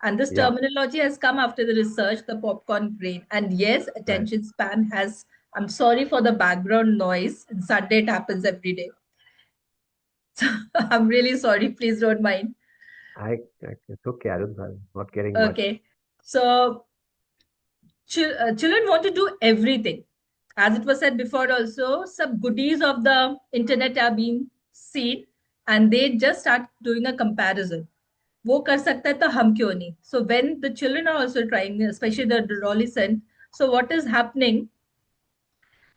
And this Yeah, terminology has come after the research, the popcorn brain. And yes, right. attention span has, I'm sorry for the background noise. And Sunday it happens every day. So I'm really sorry. Please don't mind. It's okay. I'm not getting much. Okay. So children want to do everything. As it was said before, also, some goodies of the internet are being seen and they just start doing a comparison. वो कर सकता है तो हम क्यों नहीं? So when the children are also trying, especially the adolescent, so what is happening?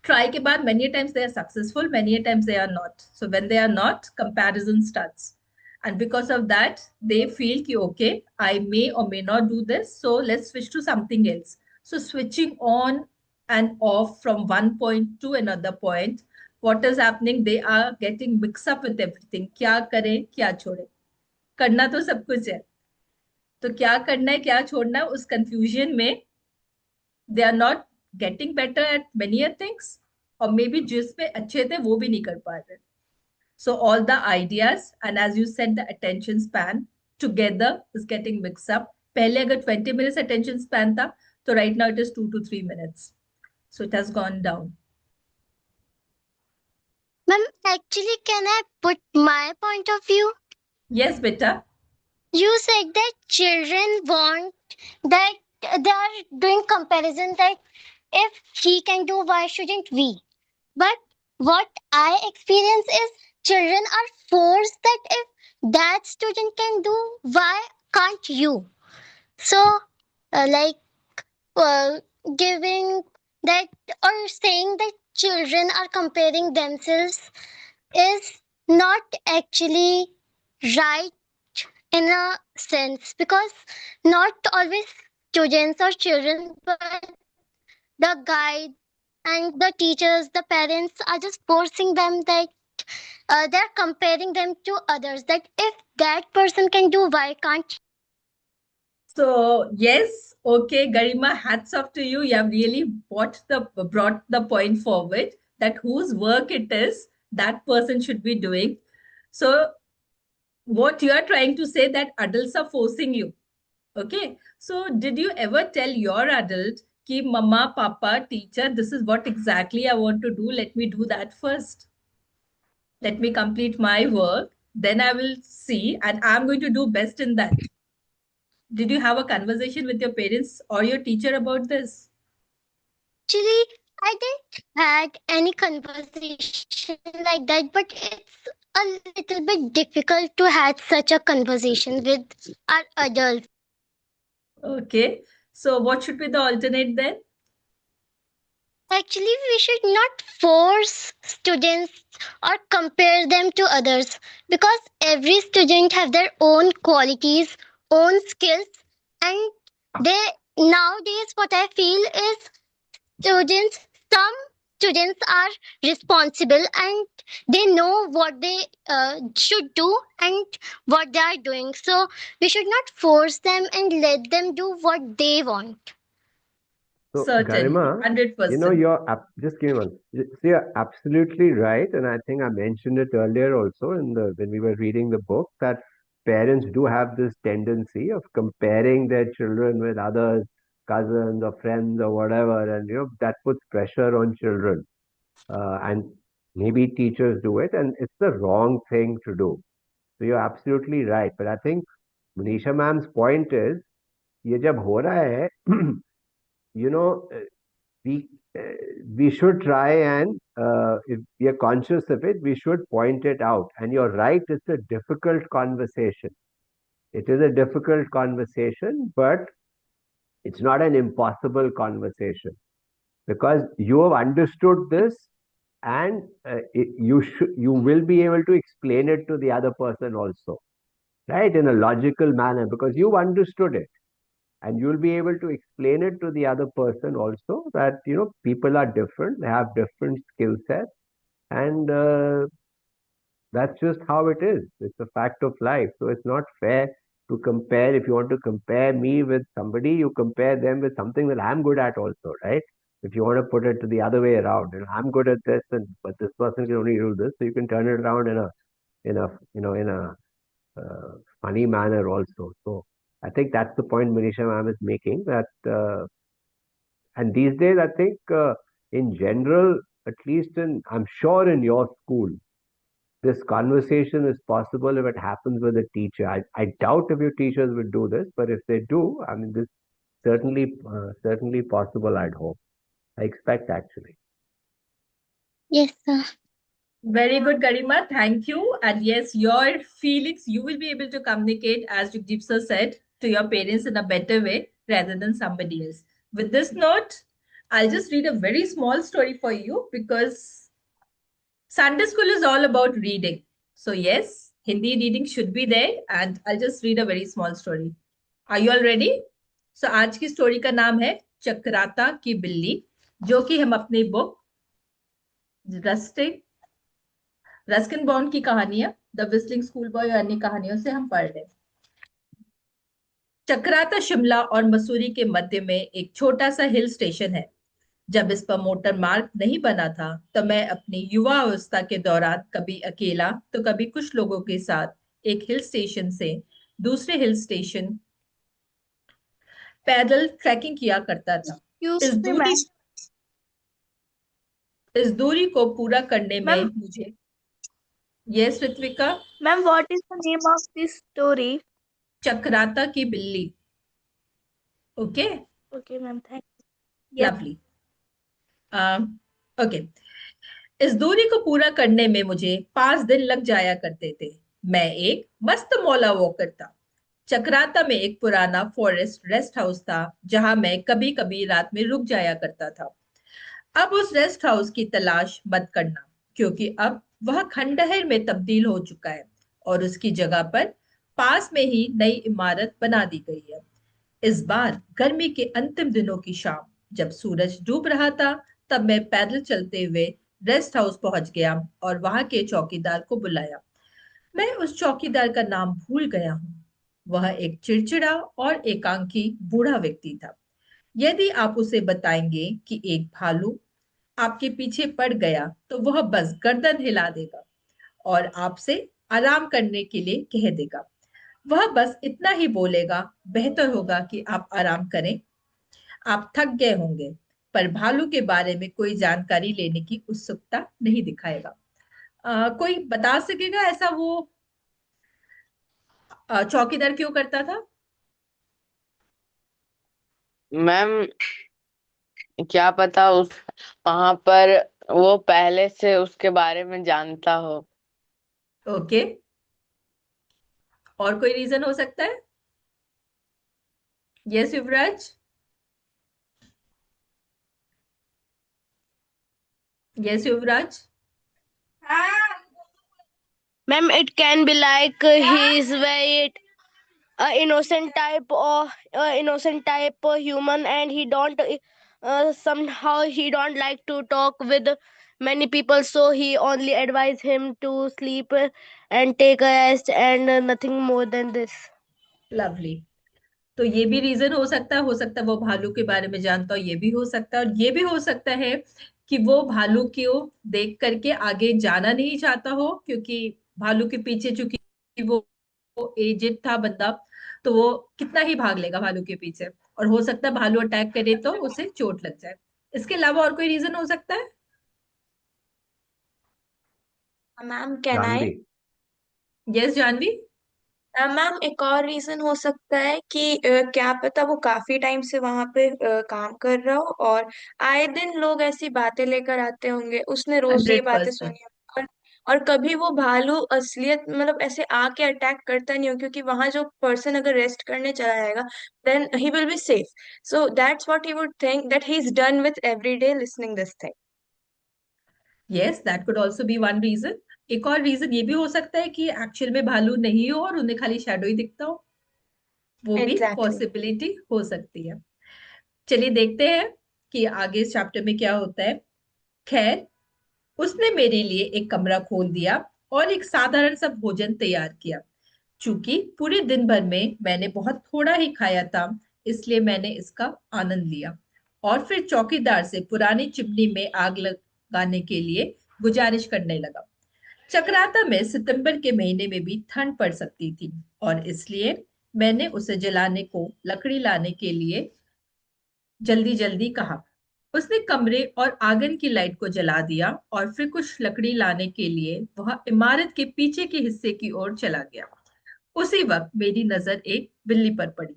Try के बाद many times they are successful, many times they are not. So when they are not, comparison starts. And because of that, they feel ki, okay, I may or may not do this, so let's switch to something else. So switching on and off from one point to another point, what is happening? They are getting mixed up with everything. क्या करें क्या छोड़े? करना तो सब कुछ है, तो क्या करना है क्या छोड़ना है, उस कंफ्यूजन में they are not getting better at many a things, or maybe जिसमें अच्छे थे वो भी नहीं कर पा रहे. So all the ideas and as you said the attention span together is getting mixed up. पहले अगर 20 minutes attention span था, तो right now it is 2 to 3 minutes. So it has gone down. Ma'am, actually, can I put my point of view? Yes, beta. You said that children want that they are doing comparison that if he can do, why shouldn't we? But what I experience is children are forced that if that student can do, why can't you? So, like uh, giving that or saying that children are comparing themselves is not actually right in a sense, because not always students or children, but the guide and the teachers, the parents are just forcing them that they're comparing them to others. That if that person can do, why can't? So yes, okay, Garima, hats off to you. You have really brought the point forward that whose work it is that person should be doing. So what you are trying to say that adults are forcing you. Okay. So did you ever tell your adult ki mama, papa, teacher, this is what exactly I want to do. Let me do that first. Let me complete my work. Then I will see and I'm going to do best in that. Did you have a conversation with your parents or your teacher about this? Actually, I didn't had any conversation like that, but it's a little bit difficult to have such a conversation with our adults. Okay. So what should be the alternate then? Actually, we should not force students or compare them to others, because every student have their own qualities, own skills, and they nowadays what I feel is students some students are responsible and they know what they should do and what they are doing, so we should not force them and let them do what they want. So, Certainly, Garima, 100%. just give me one. So you're absolutely right, and I think I mentioned it earlier also in the when we were reading the book that parents do have this tendency of comparing their children with others, cousins or friends or whatever, and that puts pressure on children. And maybe teachers do it, and it's the wrong thing to do. So you're absolutely right. But I think Manisha ma'am's point is, ये जब हो रहा है, you know, we uh, we should try and if we are conscious of it, we should point it out. And you're right, it's a difficult conversation. It is a difficult conversation, but it's not an impossible conversation because you have understood this, and you will be able to explain it to the other person also, right, in a logical manner because you've understood it, and you'll be able to explain it to the other person also that people are different, they have different skill sets, and that's just how it is. It's a fact of life. So it's not fair to compare. If you want to compare me with somebody, you compare them with something that I'm good at also, right? If you want to put it to the other way around, I'm good at this, and but this person can only do this, so you can turn it around in a funny manner also. So I think that's the point Manisha ma'am is making. And these days, I think in general, at least I'm sure in your school, this conversation is possible if it happens with a teacher. I doubt if your teachers would do this, but if they do, I mean, this certainly possible. I'd hope. I expect actually. Yes, sir. Very good, Garima. Thank you. And yes, your feelings you will be able to communicate, as Jugdeep sir said, to your parents in a better way rather than somebody else. With this note, I'll just read a very small story for you because Sunday school is all about reading. So, yes, Hindi reading should be there. And I'll just read a very small story. Are you all ready? So, आज की story का नाम है चक्राता की बिल्ली, जो कि हम अपनी बुक रस्टिक रस्किन बॉन्ड की कहानियां, द विस्लिंग स्कूल बॉय और अन्य कहानियों से हम पढ़ रहे हैं। चक्राता शिमला और मसूरी के मध्य में एक छोटा सा हिल स्टेशन है। जब इस पर मोटर मार्ग नहीं बना था तो मैं अपनी युवा अवस्था के दौरान कभी अकेला तो कभी कुछ लोगों के साथ एक हिल स्टेशन से दूसरे हिल स्टेशन पैदल ट्रैकिंग किया करता था। Excuse इस me, दूरी ma'am. इस दूरी को पूरा करने में Ma'am, मुझे yes Ritvika ma'am, what is the name of this story? Chakrata की बिल्ली। Okay Okay, ma'am, thank you. Yes. Lovely okay. इस दूरी को पूरा करने में मुझे 5 दिन लग जाया करते थे। मैं एक मस्त मौला वॉकर था। चक्राता में एक पुराना फॉरेस्ट रेस्ट हाउस था जहां मैं कभी कभी रात में रुक जाया करता था। अब उस रेस्ट हाउस की तलाश मत करना क्योंकि अब वह खंडहर में तब्दील हो चुका है और उसकी जगह पर पास में ही नई इमारत बना दी गई है। इस बार गर्मी के अंतिम दिनों की शाम, जब सूरज डूब रहा था, तब मैं पैदल चलते हुए रेस्ट हाउस पहुंच गया और वहां के चौकीदार को बुलाया। मैं उस चौकीदार का नाम भूल गया हूँ। वह एक चिड़चिड़ा और एकांकी बूढ़ा व्यक्ति था। यदि आप उसे बताएंगे कि एक भालू आपके पीछे पड़ गया, तो वह बस गर्दन हिला देगा और आपसे आराम करने के लिए कह देगा। वह बस इतना ही बोलेगा, बेहतर होगा कि आप आराम करें, आप थक गए होंगे, पर भालू के बारे में कोई जानकारी लेने की उत्सुकता नहीं दिखाएगा। कोई बता सकेगा ऐसा वो चौकीदार क्यों करता था? मैम, क्या पता उस वहां पर वो पहले से उसके बारे में जानता हो। ओके, और कोई रीजन हो सकता है? Yes Yuvraj. Yes Yuvraj. Ma'am, it can be like he is very innocent type human, and he don't somehow he don't like to talk with many people, so he only advise him to sleep and take a rest, and nothing more than this. Lovely. तो ये भी reason हो सकता है वो भालू के बारे में जानता हो, ये भी हो सकता है। और ये भी हो सकता है कि वो भालू को देख करके आगे जाना नहीं चाहता हो, क्योंकि भालू के पीछे चूंकि वो एजेड था बंदा, तो वो कितना ही भाग लेगा भालू के पीछे, और हो सकता है भालू अटैक करे तो उसे चोट लग जाए। इसके अलावा और कोई रीजन हो सकता है? Ma'am can I? Janvi. Yes Janvi. Ma'am एक और रीजन हो सकता है कि क्या पता वो काफी टाइम से वहां पे काम कर रहा हो, और आए दिन लोग ऐसी बातें लेकर आते होंगे, उसने रोज ये हंड्रेड बातें परसेंट सुनी होंगी। और कभी वो भालू असलियत मतलब ऐसे आके अटैक करता नहीं हो, क्योंकि वहां जो पर्सन अगर रेस्ट करने चला जाएगा then he will be safe. So that's what he would think that he is done with every day listening this thing. Yes, that could also be one reason. एक और रीजन ये भी हो सकता है कि एक्चुअल में भालू नहीं हो और उन्हें खाली शैडो ही दिखता हो। वो भी एग्जैक्टली। पॉसिबिलिटी हो सकती है। चलिए देखते हैं कि आगे इस चैप्टर में क्या होता है। खैर, उसने मेरे लिए एक कमरा खोल दिया और एक साधारण सा भोजन तैयार किया। चूंकि पूरे दिन भर में मैंने बहुत थोड़ा ही खाया था, इसलिए मैंने इसका आनंद लिया और फिर चौकीदार से पुरानी चिमनी में आग लगाने के लिए गुजारिश करने लगा। चक्राता में सितंबर के महीने में भी ठंड पड़ सकती थी, और इसलिए मैंने उसे जलाने को लकड़ी लाने के लिए जल्दी जल्दी कहा। उसने कमरे और आंगन की लाइट को जला दिया और फिर कुछ लकड़ी लाने के लिए वह इमारत के पीछे के हिस्से की ओर चला गया। उसी वक्त मेरी नजर एक बिल्ली पर पड़ी।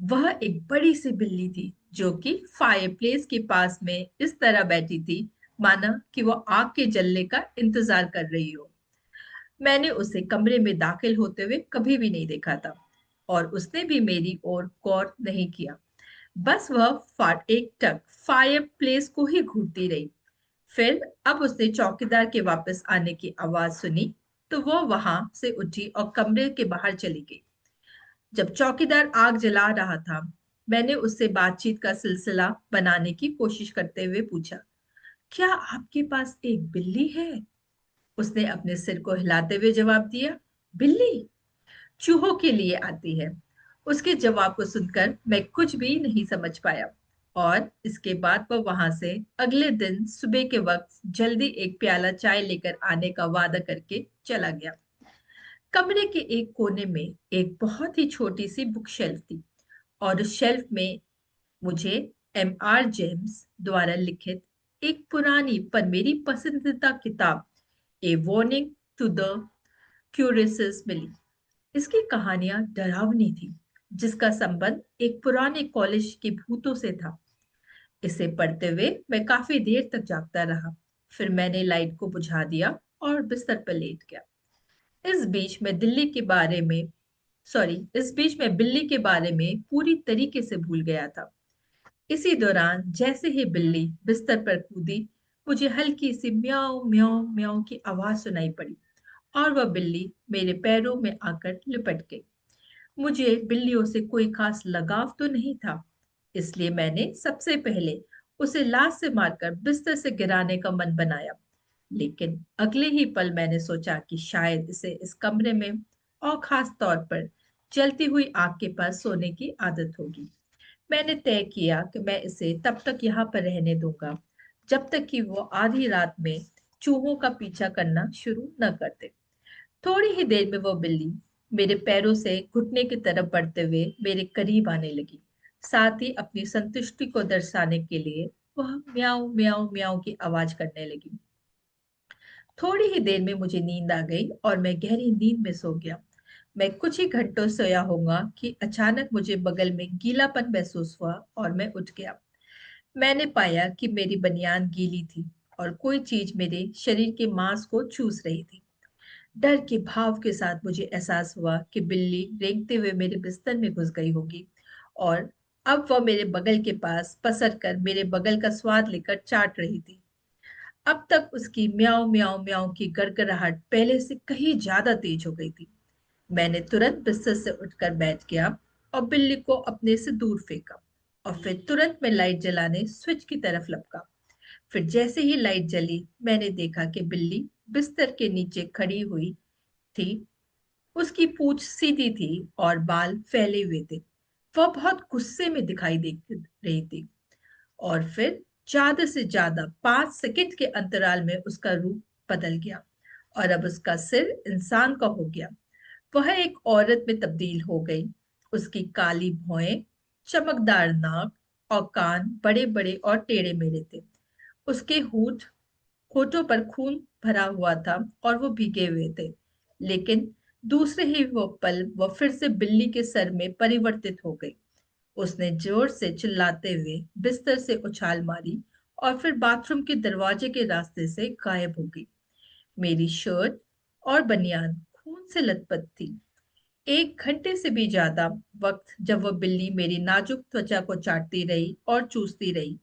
वह एक बड़ी सी बिल्ली थी, जो कि फायरप्लेस के पास में इस तरह बैठी थी माना कि वह आग के जलने का इंतजार कर रही हो। मैंने उसे कमरे में दाखिल होते हुए कभी भी नहीं देखा था, और उसने भी मेरी ओर गौर नहीं किया। बस वह फाट एक टक फायर प्लेस को ही घूरती रही। फिर अब उसने चौकीदार के वापस आने की आवाज सुनी, तो वह वहां से उठी और कमरे के बाहर चली गई। जब चौकीदार आग जला रहा था, मैंने उससे बातचीत का सिलसिला बनाने की कोशिश करते हुए पूछा, क्या आपके पास एक बिल्ली है? उसने अपने सिर को हिलाते हुए जवाब दिया, बिल्ली चूहों के लिए आती है। उसके जवाब को सुनकर मैं कुछ भी नहीं समझ पाया, और इसके बाद वह वहां से अगले दिन सुबह के वक्त जल्दी एक प्याला चाय लेकर आने का वादा करके चला गया। कमरे के एक कोने में एक बहुत ही छोटी सी बुक शेल्फ थी, और उस शेल्फ में मुझे M.R. जेम्स द्वारा लिखित एक पुरानी पर मेरी पसंदीदा किताब A Warning to the Curious मिली। इसकी कहानियां डरावनी थी, जिसका संबंध एक पुराने कॉलेज के भूतों से था। इसे पढ़ते हुए मैं काफी देर तक जागता रहा। फिर मैंने लाइट को बुझा दिया और बिस्तर पर लेट गया। इस बीच मैं बिल्ली के बारे में पूरी तरीके से भूल गया था। इसी दौरान जैसे ही बिल्ली बिस्तर पर कूदी, मुझे हल्की सी म्याऊं म्याऊं म्याऊं की आवाज सुनाई पड़ी, और वह बिल्ली मेरे पैरों में आकर लिपट गई। मुझे बिल्लियों से कोई खास लगाव तो नहीं था, इसलिए मैंने सबसे पहले उसे लात से मारकर बिस्तर से गिराने का मन बनाया। लेकिन अगले ही पल मैंने सोचा कि शायद इसे इस कमरे में और खास तौर पर जलती हुई आग के पास सोने की आदत होगी। मैंने तय किया कि मैं इसे तब तक यहाँ पर रहने दूंगा जब तक कि वो आधी रात में चूहों का पीछा करना शुरू न कर दे। थोड़ी ही देर में वो बिल्ली मेरे पैरों से घुटने की तरफ बढ़ते हुए मेरे करीब आने लगी। साथ ही अपनी संतुष्टि को दर्शाने के लिए वह म्याऊं म्याऊं म्याऊं की आवाज करने लगी। थोड़ी ही देर में मुझे नींद आ गई और मैं गहरी नींद में सो गया। मैं कुछ ही घंटों सोया होऊंगा कि अचानक मुझे बगल में गीलापन महसूस हुआ और मैं उठ गया। मैंने पाया कि मेरी बनियान गीली थी और कोई चीज मेरे शरीर के मांस को चूस रही थी। डर के भाव के साथ मुझे एहसास हुआ कि बिल्ली रेंगते हुए मेरे बिस्तर में घुस गई होगी और अब वह मेरे बगल के पास पसर कर मेरे बगल का स्वाद लेकर चाट रही थी। अब तक उसकी म्याऊं म्याऊं म्याऊं की गड़गड़ाहट पहले से कहीं ज्यादा तेज हो गई थी। मैंने तुरंत बिस्तर से उठकर बैठ गया और बिल्ली को अपने से दूर फेंका और फिर तुरंत मैं लाइट जलाने स्विच की तरफ लपका। फिर जैसे ही लाइट जली मैंने देखा कि बिल्ली बिस्तर के नीचे खड़ी हुई थी। उसकी पूंछ सीधी थी और बाल फैले हुए थे। वह बहुत गुस्से में दिखाई दे रही थी और फिर ज्यादा से ज्यादा 5 सेकंड के अंतराल में उसका रूप बदल गया और अब उसका सिर इंसान का हो गया। वह एक औरत में तब्दील हो गई। उसकी काली भौहें, चमकदार नाक और कान बड़े बड़े और टेढ़े मेढ़े थे। उसके होठों पर खून भरा हुआ था और वो भीगे हुए थे। लेकिन दूसरे ही वो पल वह फिर से बिल्ली के सर में परिवर्तित हो गई। उसने जोर से चिल्लाते हुए बिस्तर से उछाल मारी और फिर बाथरूम के दरवाजे के रास्ते से गायब हो गई। मेरी शर्ट और बनियान खून से लथपथ थी। 1 घंटे से भी ज्यादा वक्त जब वह बिल्ली मेरी नाजुक त्वचा को चाटती रही और चूसती रही।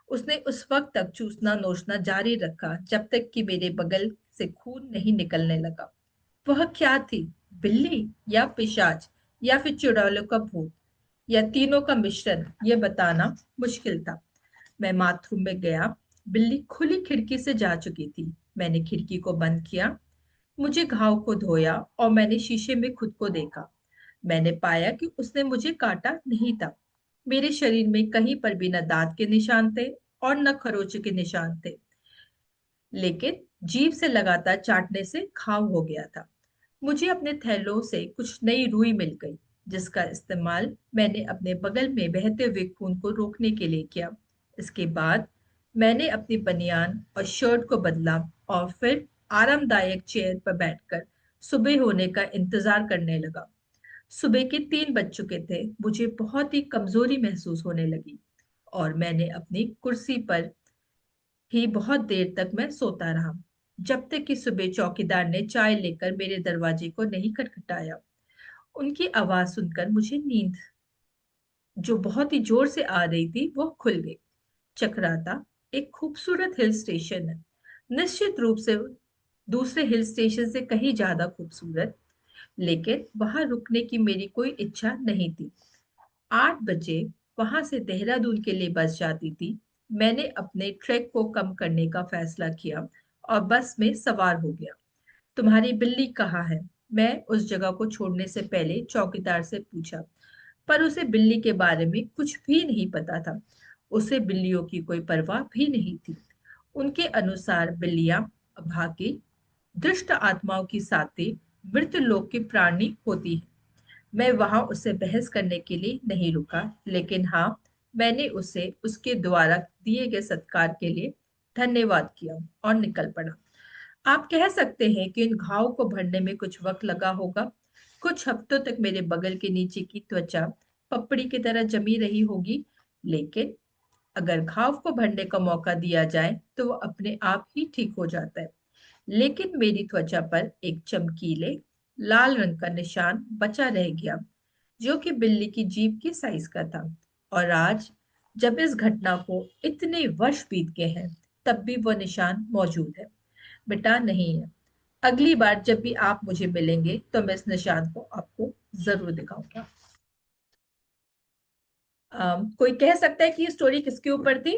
उसने उस वक्त तक चूसना नोचना जारी रखा जब तक कि मेरे बगल से खून नहीं निकलने लगा। वह क्या थी? बिल्ली या पिशाच या फिर चुड़ैलों का भूत या तीनों का मिश्रण, ये बताना मुश्किल था। मैं बाथरूम में गया। बिल्ली खुली खिड़की से जा चुकी थी। मैंने खिड़की को बंद किया, मुझे घाव को धोया और मैंने शीशे में खुद को देखा। मैंने पाया कि उसने मुझे काटा नहीं था। मेरे शरीर में कहीं पर भी न दांत के निशान थे और न खरोच के निशान थे, लेकिन जीभ से लगातार चाटने से घाव हो गया था। मुझे अपने थैलों से कुछ नई रुई मिल गई, जिसका इस्तेमाल मैंने अपने बगल में बहते हुए खून को रोकने के लिए किया। इसके बाद मैंने अपनी बनियान और शर्ट को बदला और फिर आरामदायक चेयर पर बैठकर सुबह होने का इंतजार करने लगा। सुबह के 3 बज चुके थे। मुझे बहुत ही कमजोरी महसूस होने लगी और मैंने अपनी कुर्सी पर ही बहुत देर तक मैं सोता रहा, जब तक कि सुबह चौकीदार ने चाय लेकर मेरे दरवाजे को नहीं खटखटाया। उनकी आवाज सुनकर मुझे नींद जो बहुत ही जोर से आ रही थी वो खुल गई। चक्राता एक खूबसूरत हिल स्टेशन है, निश्चित रूप से दूसरे हिल स्टेशन से कहीं ज्यादा खूबसूरत, लेकिन वहां रुकने की मेरी कोई इच्छा नहीं थी। 8 बजे वहां से देहरादून के लिए बस जाती थी। मैंने अपने ट्रैक को कम करने का फैसला किया और बस में सवार हो गया। तुम्हारी बिल्ली कहाँ है? मैं उस जगह को छोड़ने से पहले चौकीदार से पूछा, पर उसे बिल्ली के बारे में कुछ भी नहीं पता था। उसे बिल्लियों की कोई परवाह भी नहीं थी। उनके अनुसार बिल्लियां अभागी, दुष्ट आत्माओं की साथी, मृत लोक की प्राणी होती है। मैं वहां उससे बहस करने के लिए नहीं रुका, लेकिन हाँ, मैंने उसे उसके द्वारा दिए गए सत्कार के लिए धन्यवाद किया और निकल पड़ा। आप कह सकते हैं कि इन घाव को भरने में कुछ वक्त लगा होगा। कुछ हफ्तों तक मेरे बगल के नीचे की त्वचा पपड़ी की तरह जमी रही होगी, लेकिन अगर घाव को भरने का मौका दिया जाए तो वो अपने आप ही ठीक हो जाता है। लेकिन मेरी त्वचा पर एक चमकीले लाल रंग का निशान बचा रह गया, जो कि बिल्ली की जीभ की साइज का था। और आज जब इस घटना को इतने वर्ष बीत गए हैं, तब भी वो निशान मौजूद है। मिटा नहीं है। अगली बार जब भी आप मुझे मिलेंगे तो मैं इस निशान को आपको जरूर दिखाऊंगा। कोई कह सकता है कि ये स्टोरी किसके ऊपर थी?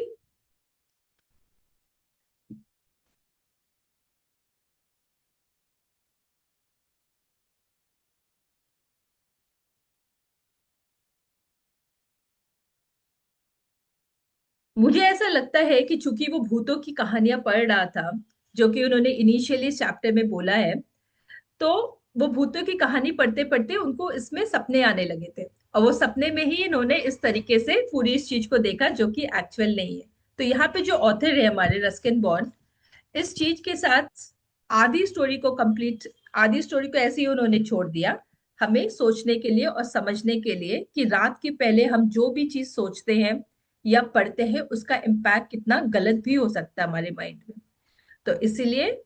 मुझे ऐसा लगता है कि चूंकि वो भूतों की कहानियां पढ़ रहा था, जो कि उन्होंने इनिशियली चैप्टर में बोला है, तो वो भूतों की कहानी पढ़ते पढ़ते उनको इसमें सपने आने लगे थे, और वो सपने में ही इन्होंने इस तरीके से पूरी इस चीज को देखा जो कि एक्चुअल नहीं है। तो यहाँ पे जो ऑथर है हमारे रस्किन बॉन्ड, इस चीज के साथ आधी स्टोरी को कंप्लीट, आधी स्टोरी को ऐसे ही उन्होंने छोड़ दिया हमें सोचने के लिए और समझने के लिए कि रात के पहले हम जो भी चीज सोचते हैं या पढ़ते हैं उसका इम्पैक्ट कितना गलत भी हो सकता है हमारे माइंड में। तो इसीलिए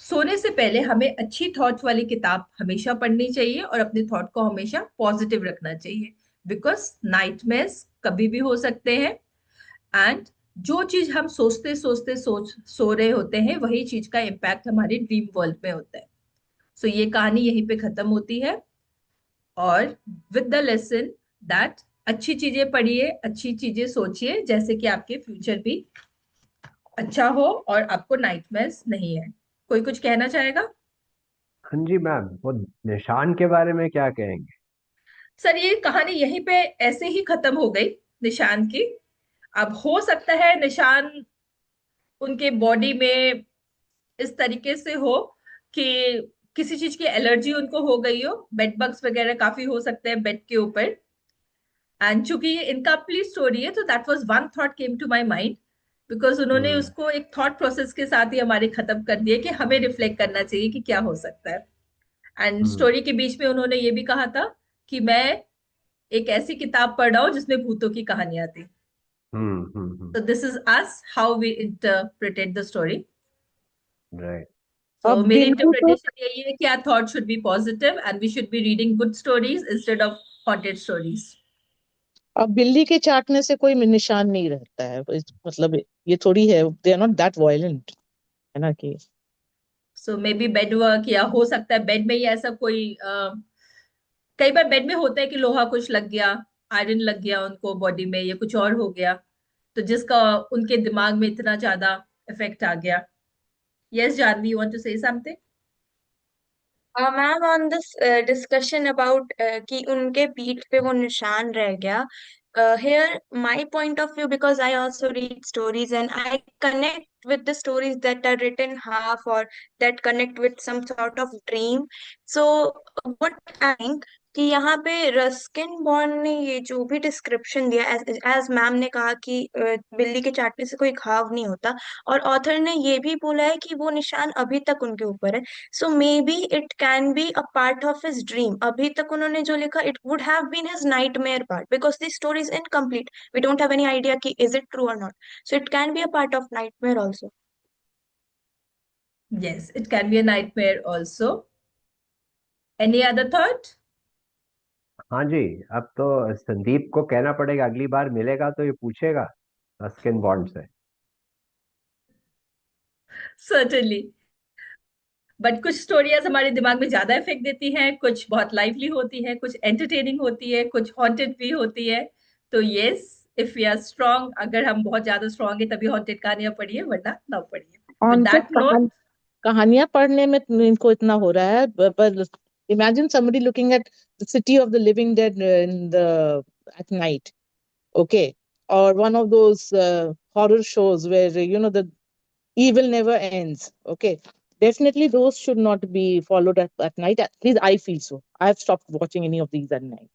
सोने से पहले हमें अच्छी थॉट्स वाली किताब हमेशा पढ़नी चाहिए और अपने थॉट को हमेशा पॉजिटिव रखना चाहिए, बिकॉज नाइटमेयर्स कभी भी हो सकते हैं। एंड जो चीज हम सोचते सोचते सोच सो रहे होते हैं वही चीज का इम्पैक्ट हमारे ड्रीम वर्ल्ड में होता है। सो ये कहानी यहीं पे खत्म होती है, और विद द लेसन दैट अच्छी चीजें पढ़िए, अच्छी चीजें सोचिए, जैसे कि आपके फ्यूचर भी अच्छा हो और आपको नाइटमेयर्स नहीं है। कोई कुछ कहना चाहेगा? हाँ जी मैम, वो निशान के बारे में क्या कहेंगे? सर ये कहानी यहीं पे ऐसे ही खत्म हो गई निशान की। अब हो सकता है निशान उनके बॉडी में इस तरीके से हो कि किसी चीज की एलर्जी उनको हो गई हो, बेड बग्स वगैरह काफी हो सकते हैं बेड के ऊपर। एंड चूंकि ये इनकम्प्लीट स्टोरी है तो that was one thought came to my mind, because उन्होंने हम्म। उसको एक थॉट प्रोसेस के साथ ही हमारे खत्म कर दिया कि हमें रिफ्लेक्ट करना चाहिए कि क्या हो सकता है। And hmm. स्टोरी के बीच में उन्होंने ये भी कहा था कि मैं एक ऐसी किताब पढ़ रहा हूँ जिसमें भूतों की कहानियां थी। तो this is us how we interpreted the story. Right. So अब मेरी बिल्ली तो इंटरप्रिटेशन यही है कि our thought should be positive and we should be reading good stories instead of haunted stories. अब बिल्ली के चाटने से कोई निशान नहीं रहता है, मतलब ये थोड़ी है, they are not that violent, है ना कि। So may be bad work, या हो सकता है बेड में ही ऐसा कोई कई बार बेड में होता है कि लोहा कुछ लग गया, आयरन लग गया उनको बॉडी में, या कुछ और हो गया, तो जिसका उनके दिमाग में इतना ज्यादा इफेक्ट आ गया। Yes Janvi, you want to say something? Ma'am on this discussion about कि उनके पीठ पे वो निशान रह गया, here my point of view, because I also read stories and I connect with the stories that are written half or that connect with some sort of dream. So what I think कि यहाँ पे Ruskin bond ने ये जो भी description दिया, as ma'am ने कहा कि बिल्ली के चाटने से कोई घाव नहीं होता, और ऑथर ने ये भी बोला है कि वो निशान अभी तक उनके ऊपर है। So may be it can be a part of his dream. अभी तक उन्होंने जो लिखा, it would have been his nightmare part, because this story is incomplete, we don't have any idea कि इज इट ट्रू और not. So it can be a part of nightmare also. Yes, it can be a nightmare also. Any other thought? हाँ जी। अब तो संदीप को कहना पड़ेगा, अगली बार मिलेगा तो ये पूछेगा रस्किन बॉन्ड से। Certainly. बट कुछ स्टोरीज हमारे दिमाग में ज्यादा इफेक्ट देती हैं, कुछ बहुत लाइवली होती है, कुछ एंटरटेनिंग होती है, कुछ हॉन्टेड भी होती है। तो yes, if we are strong, अगर हम बहुत ज्यादा स्ट्रांग है तभी हॉन्टेड कहानियां पढ़िए, वरना ना पढ़िए। विद हॉन्टेड दैट नोट, कहानियां पढ़ने में इनको इतना हो रहा है, पर imagine somebody looking at the city of the living dead in the at night, okay, or one of those horror shows where the evil never ends, okay. Definitely those should not be followed at night. At least I feel so. I have stopped watching any of these at night.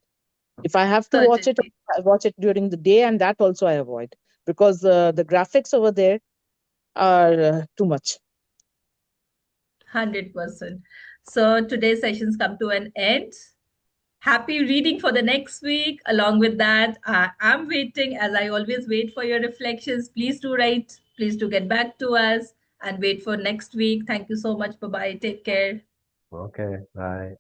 If I have to watch it, certainly, I watch it during the day, and that also I avoid, because the graphics over there are too much. 100%. So today's sessions come to an end. Happy reading for the next week. Along with that, I'm waiting, as I always wait, for your reflections. Please do write. Please do get back to us and wait for next week. Thank you so much. Bye bye. Take care. Okay, bye.